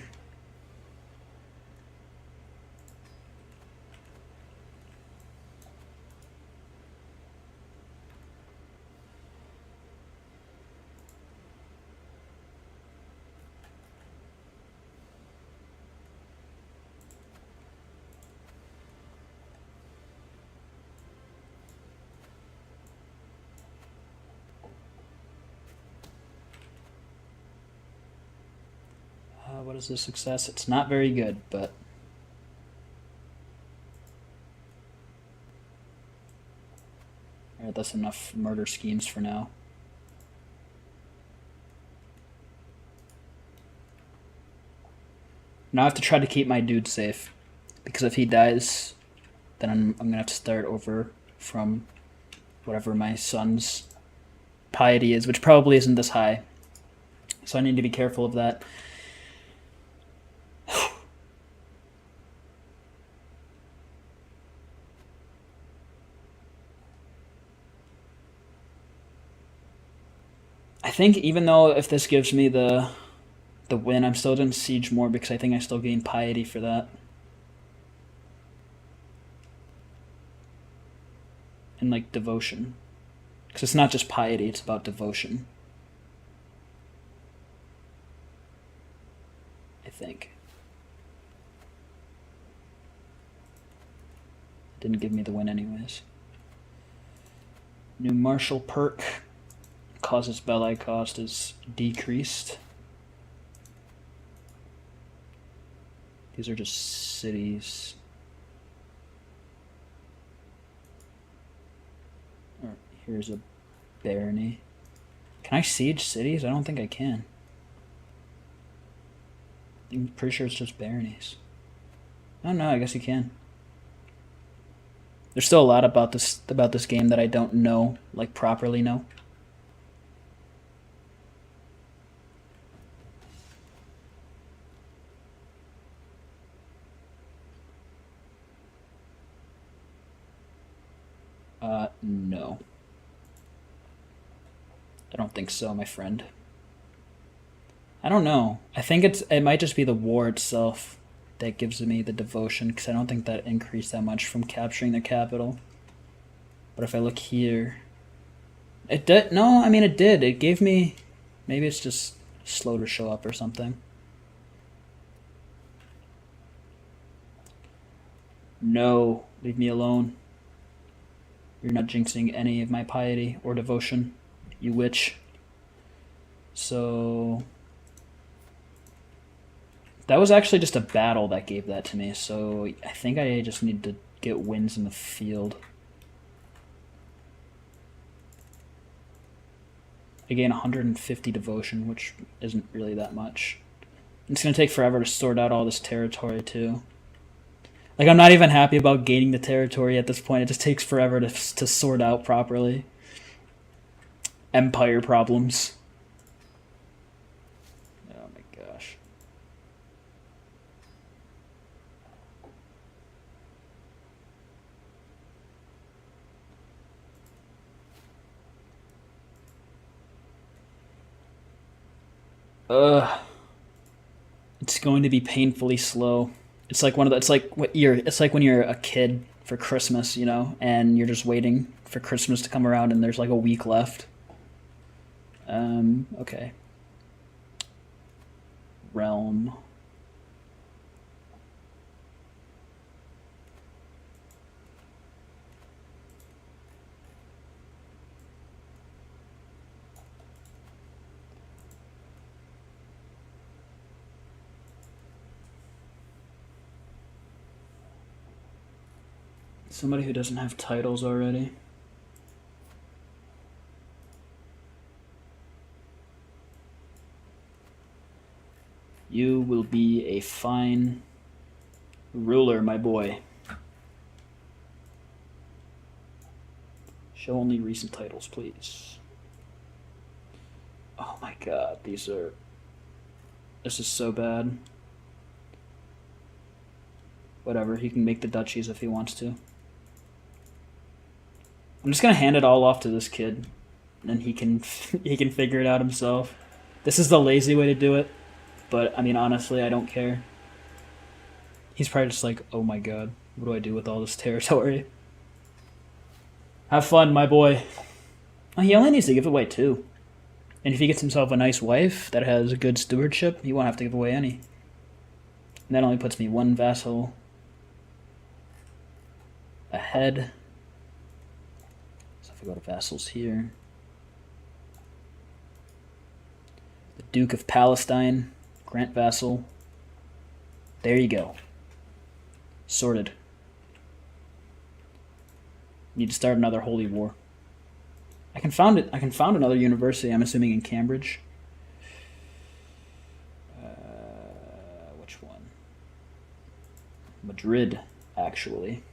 What is the success? It's not very good, but... Alright, that's enough murder schemes for now. Now I have to try to keep my dude safe, because if he dies, then I'm gonna have to start over from whatever my son's piety is, which probably isn't this high. So I need to be careful of that. I think even though if this gives me the win, I'm still going to siege more because I think I still gain piety for that. And like devotion. Because it's not just piety, it's about devotion. I think. Didn't give me the win anyways. New martial perk. Causes belli cost is decreased. These are just cities. Here's a barony. Can I siege cities? I don't think I can. I'm pretty sure it's just baronies. Oh no, I guess you can. There's still a lot about this game that I don't know, like properly know. No. I don't think so, my friend. I don't know. I think it might just be the war itself that gives me the devotion, because I don't think that increased that much from capturing the capital. But if I look here, it did. No, I mean it did. It gave me. Maybe it's just slow to show up or something. No, leave me alone. You're not jinxing any of my piety or devotion, you witch. So that was actually just a battle that gave that to me, so I think I just need to get wins in the field. I gain 150 devotion, which isn't really that much. It's going to take forever to sort out all this territory, too. Like, I'm not even happy about gaining the territory at this point. It just takes forever to sort out properly. Empire problems. Oh my gosh. It's going to be painfully slow. It's like it's like when you're a kid for Christmas, you know, and you're just waiting for Christmas to come around and there's like a week left. Okay. Realm. Somebody who doesn't have titles already. You will be a fine ruler, my boy. Show only recent titles, please. Oh my god, this is so bad. Whatever, he can make the duchies if he wants to. I'm just gonna hand it all off to this kid, and he can figure it out himself. This is the lazy way to do it, but I mean honestly, I don't care. He's probably just like, oh my god, what do I do with all this territory? Have fun, my boy. Oh, he only needs to give away 2. And if he gets himself a nice wife that has good stewardship, he won't have to give away any. And that only puts me 1 vassal ahead. So if I go to vassals here. The Duke of Palestine, grant vassal. There you go. Sorted. Need to start another holy war. I can found another university. I'm assuming in Cambridge. Which one? Madrid, actually.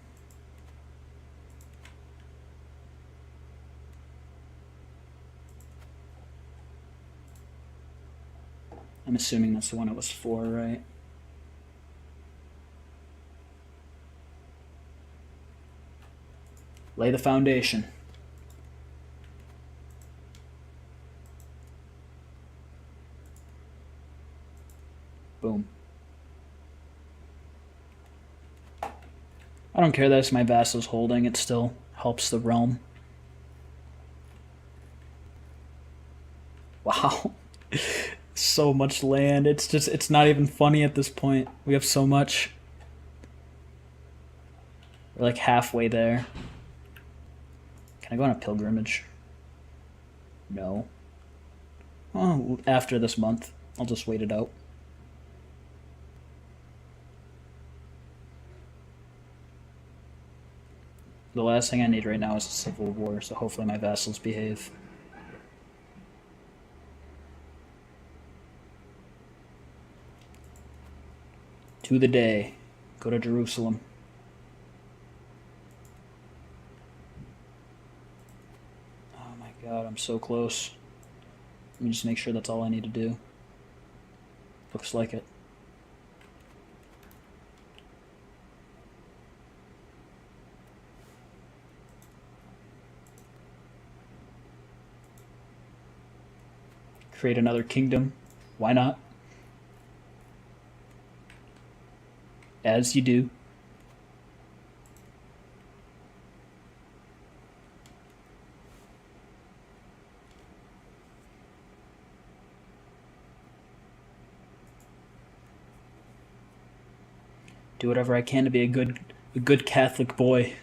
I'm assuming that's the one it was for, right? Lay the foundation. Boom. I don't care that it's my vassals holding, it still helps the realm. Wow. So much land. It's not even funny at this point. We have so much. We're like halfway there. Can I go on a pilgrimage? No. Oh, after this month. I'll just wait it out. The last thing I need right now is a civil war, so hopefully my vassals behave. To the day. Go to Jerusalem. Oh my god, I'm so close. Let me just make sure that's all I need to do. Looks like it. Create another kingdom. Why not? As you do. Do whatever I can to be a good Catholic boy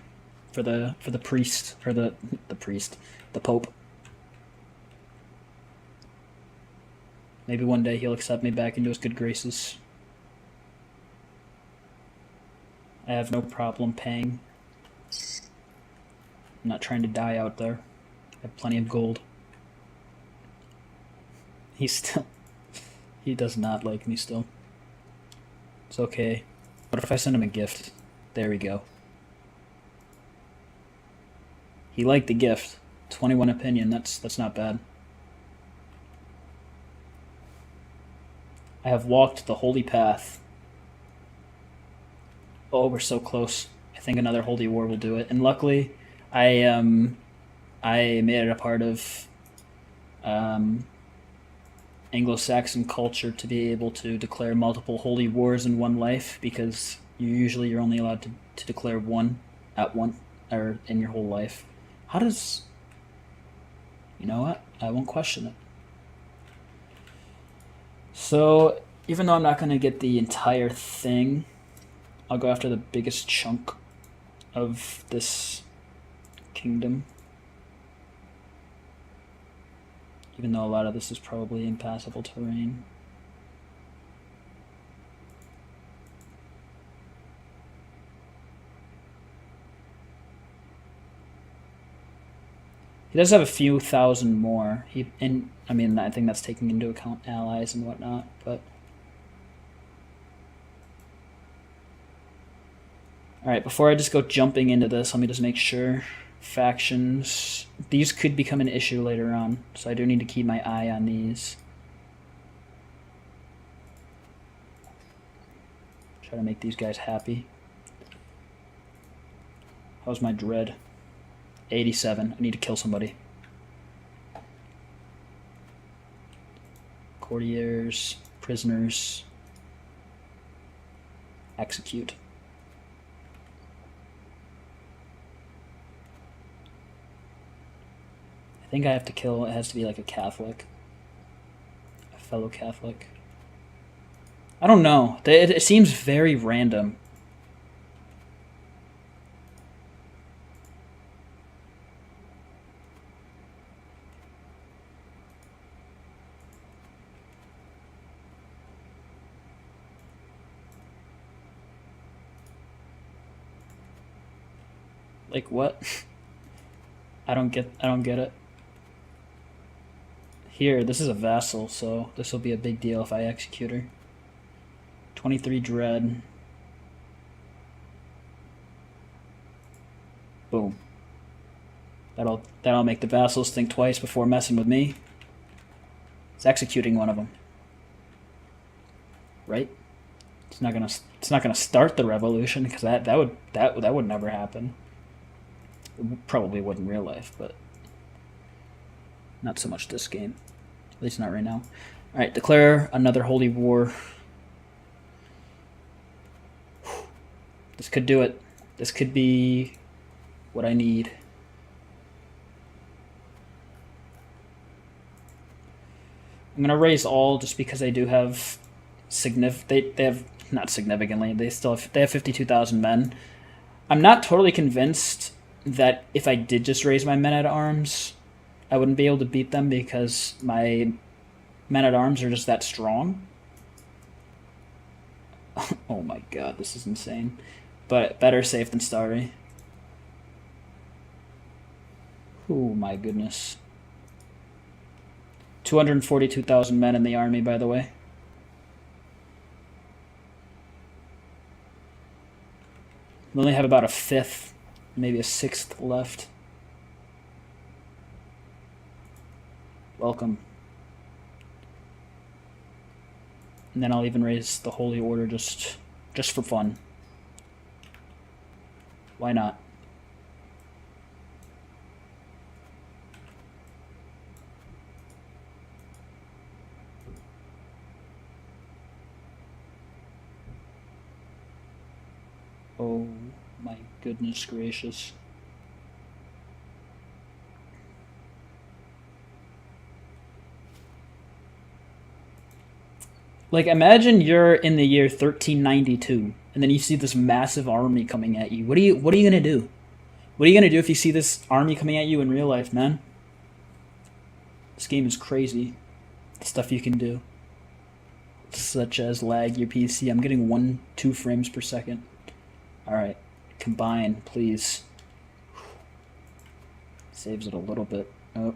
for the priest, or the priest, the Pope. Maybe one day he'll accept me back into his good graces. I have no problem paying. I'm not trying to die out there. I have plenty of gold. He does not like me still. It's okay. What if I send him a gift? There we go. He liked the gift. 21 opinion, that's not bad. I have walked the holy path. Oh, we're so close. I think another holy war will do it. And luckily, I made it a part of Anglo-Saxon culture to be able to declare multiple holy wars in one life, because you're only allowed to declare one at one, or in your whole life. How does... You know what? I won't question it. So, even though I'm not going to get the entire thing, I'll go after the biggest chunk of this kingdom. Even though a lot of this is probably impassable terrain. He does have a few thousand more. I think that's taking into account allies and whatnot, but... Alright, before I just go jumping into this, let me just make sure. Factions. These could become an issue later on, so I do need to keep my eye on these. Try to make these guys happy. How's my dread? 87. I need to kill somebody. Courtiers, prisoners. Execute. I think I have to kill, it has to be like a Catholic. A fellow Catholic. I don't know. It seems very random. Like what? I don't get it. Here, this is a vassal, so this will be a big deal if I execute her. 23 dread. Boom. That'll make the vassals think twice before messing with me. It's executing one of them. Right? It's not gonna start the revolution because that would never happen. It probably would in real life, but not so much this game. At least not right now. All right, declare another holy war. This could do it. This could be what I need. I'm gonna raise all just because they do have they have not significantly. They have 52,000 men. I'm not totally convinced that if I did just raise my men at arms, I wouldn't be able to beat them because my men at arms are just that strong. Oh my god, this is insane. But better safe than sorry. Oh my goodness. 242,000 men in the army, by the way. We only have about a fifth, maybe a sixth left. Welcome. And then I'll even raise the Holy Order just for fun. Why not? Oh my goodness gracious. Like, imagine you're in the year 1392, and then you see this massive army coming at you. What are you gonna do? What are you gonna do if you see this army coming at you in real life, man? This game is crazy. The stuff you can do. Such as lag your PC. I'm getting 1-2 frames per second. Alright. Combine, please. Saves it a little bit. Oh.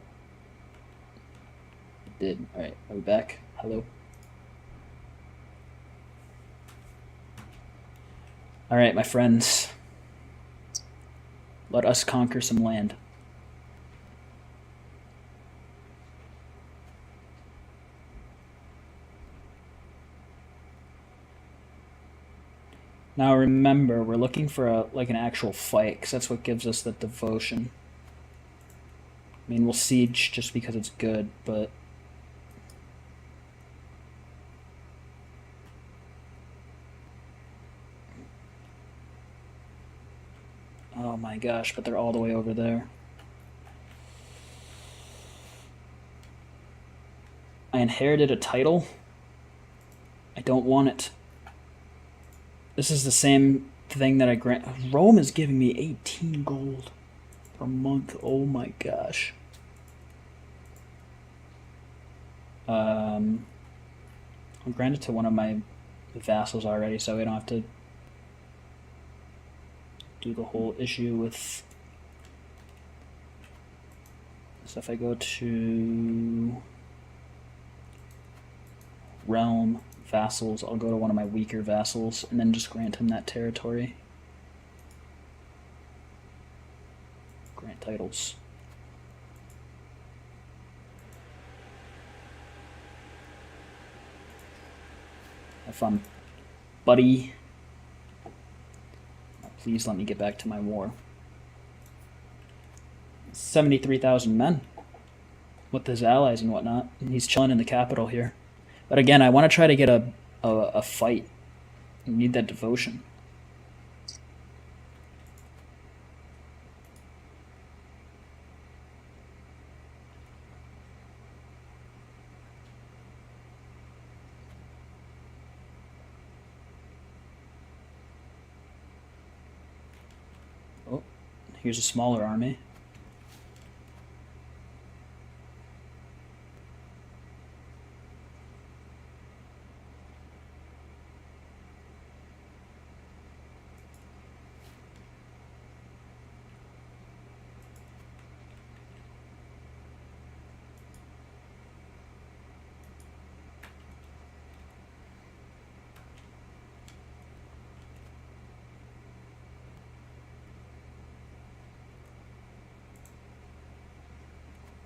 It did. Alright, are we back? Hello? Alright, my friends. Let us conquer some land. Now remember, we're looking for an actual fight, because that's what gives us the devotion. I mean, we'll siege just because it's good, but... Oh my gosh, but they're all the way over there. I inherited a title. I don't want it. This is the same thing that I grant. Rome is giving me 18 gold per month. Oh my gosh. I'll grant it to one of my vassals already, so we don't have to do the whole issue with. So if I go to realm vassals, I'll go to one of my weaker vassals and then just grant him that territory. Grant titles. Have fun, buddy. Please let me get back to my war. 73,000 men with his allies and whatnot. He's chilling in the capital here. But again, I want to try to get a fight. I need that devotion. Oh, here's a smaller army.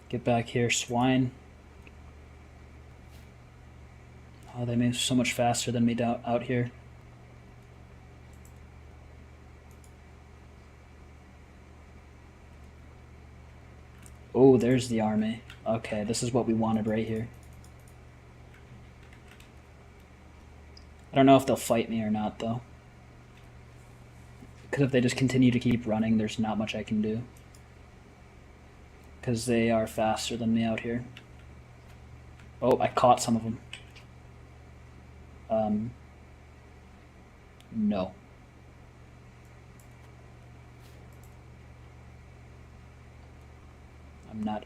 Get back here, swine. Oh, they move so much faster than me out here. Oh, there's the army. Okay, this is what we wanted right here. I don't know if they'll fight me or not, though. Because if they just continue to keep running, there's not much I can do. Because they are faster than me out here. Oh, I caught some of them. No. I'm not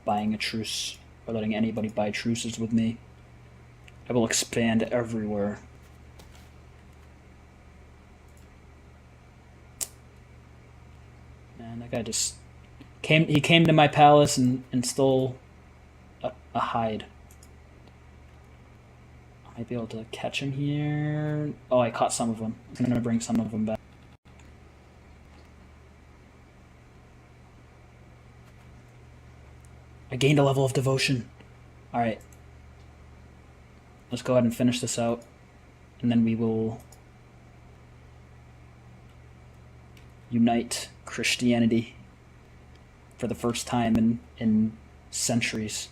buying a truce or letting anybody buy truces with me. I will expand everywhere. Man, that guy just came. He came to my palace and stole a hide. I might be able to catch him here. Oh, I caught some of them. I'm gonna bring some of them back. I gained a level of devotion. Alright. Let's go ahead and finish this out. And then we will unite Christianity for the first time in centuries.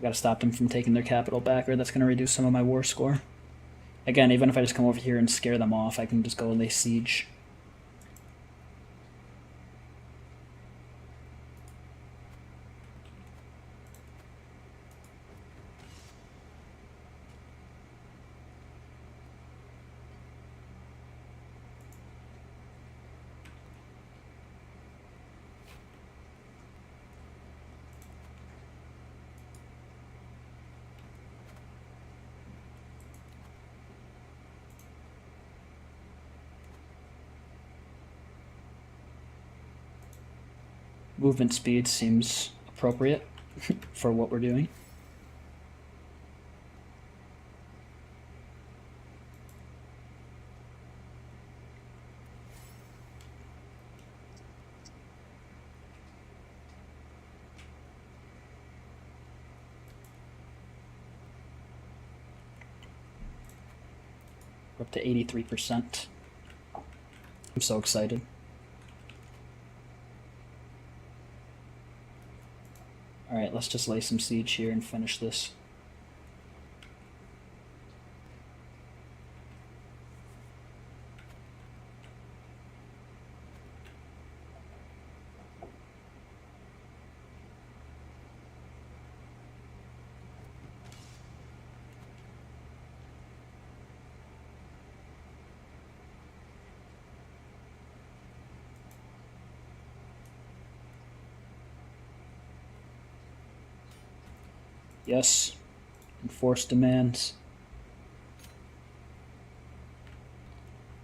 I gotta stop them from taking their capital back, or that's gonna reduce some of my war score. Again, even if I just come over here and scare them off, I can just go and lay siege. Movement speed seems appropriate for what we're doing. We're up to 83%. I'm so excited. Alright, let's just lay some siege here and finish this. Yes. Enforce demands.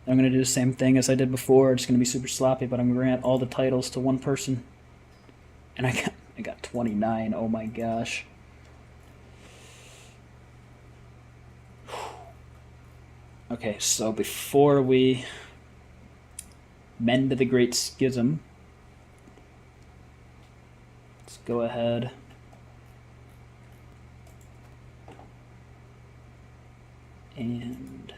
I'm going to do the same thing as I did before. It's going to be super sloppy, but I'm going to grant all the titles to one person. And I got 29. Oh my gosh. Okay, so before we mend the Great Schism, let's go ahead and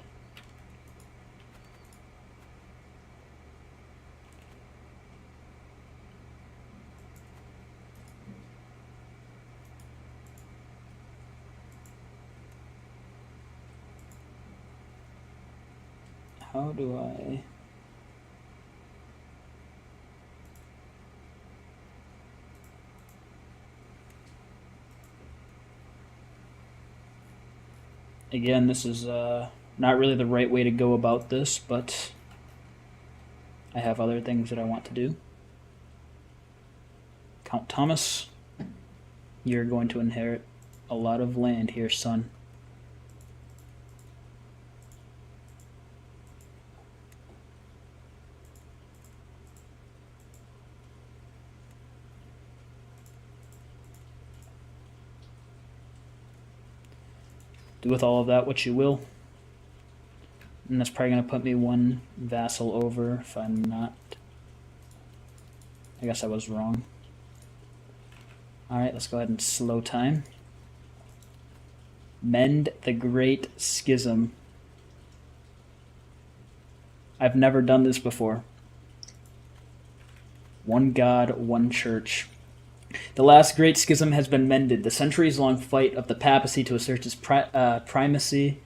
how do I... Again, this is not really the right way to go about this, but I have other things that I want to do. Count Thomas, you're going to inherit a lot of land here, son. Do with all of that what you will. And that's probably going to put me one vassal over if I'm not. I guess I was wrong. Alright, let's go ahead and slow time. Mend the Great Schism. I've never done this before. One God, one church. The last great schism has been mended. The centuries-long fight of the papacy to assert its primacy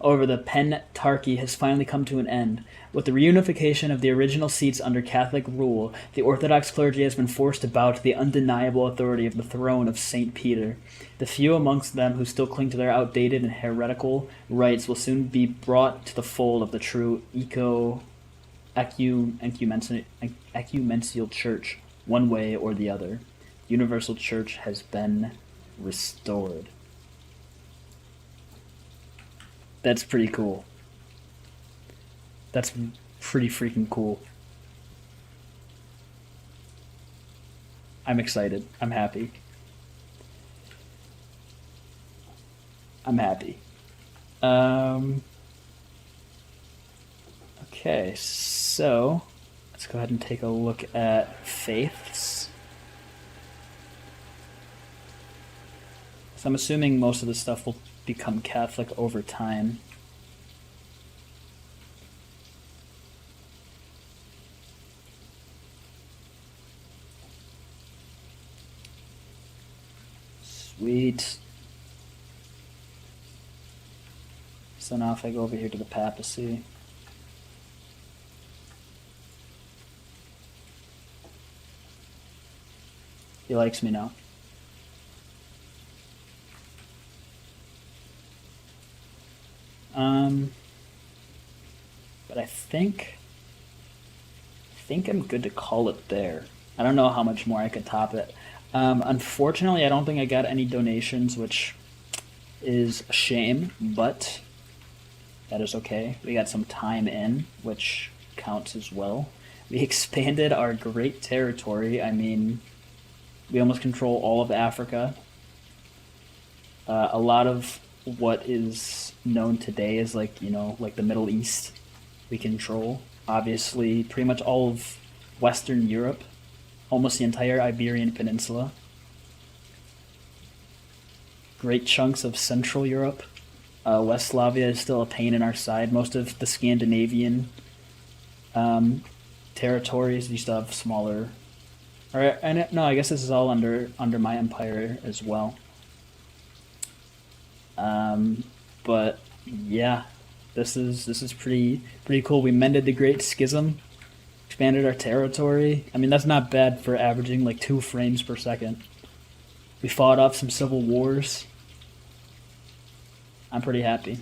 over the Pentarchy has finally come to an end. With the reunification of the original seats under Catholic rule, the Orthodox clergy has been forced to bow to the undeniable authority of the throne of St. Peter. The few amongst them who still cling to their outdated and heretical rites will soon be brought to the fold of the true ecumenical church, one way or the other. Universal church has been restored. That's pretty cool. That's pretty freaking cool. I'm excited. I'm happy. I'm happy. Okay, so let's go ahead and take a look at faiths. So I'm assuming most of this stuff will become Catholic over time. Sweet. So now if I go over here to the papacy, he likes me now. But I think I'm good to call it there. I don't know how much more I could top it. Unfortunately, I don't think I got any donations, which is a shame, but that is okay. We got some time in, which counts as well. We expanded our great territory. I mean, we almost control all of Africa. A lot of what is known today is like the Middle East we control. Obviously, pretty much all of Western Europe, almost the entire Iberian Peninsula. Great chunks of Central Europe. West Slavia is still a pain in our side. Most of the Scandinavian territories used to have smaller. No, I guess this is all under my empire as well. But yeah, this is pretty cool. We mended the Great Schism, expanded our territory. I mean, that's not bad for averaging like 2 frames per second. We fought off some civil wars. I'm pretty happy.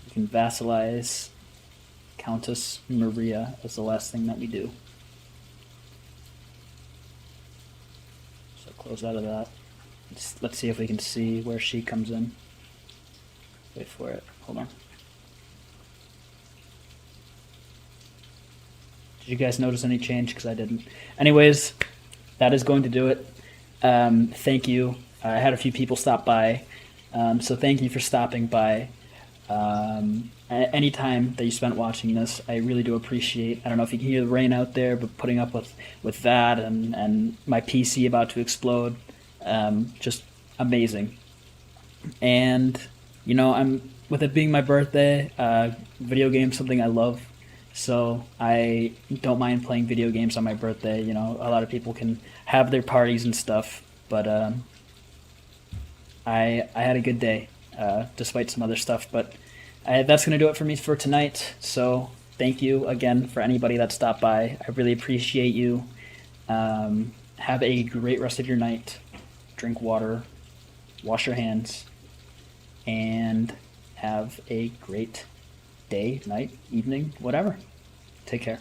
We can vassalize Countess Maria as the last thing that we do. So close out of that. Let's see if we can see where she comes in. Wait for it. Hold on. Did you guys notice any change? Because I didn't. Anyways, that is going to do it. Thank you. I had a few people stop by. So thank you for stopping by. Any time that you spent watching this, I really do appreciate. I don't know if you can hear the rain out there, but putting up with that and my PC about to explode. Just amazing. And with it being my birthday, video games something I love, so I don't mind playing video games on my birthday. A lot of people can have their parties and stuff, but I had a good day despite some other stuff. But that's gonna do it for me for tonight. So thank you again for anybody that stopped by. I really appreciate you. Have a great rest of your night. Drink water, wash your hands, and have a great day, night, evening, whatever. Take care.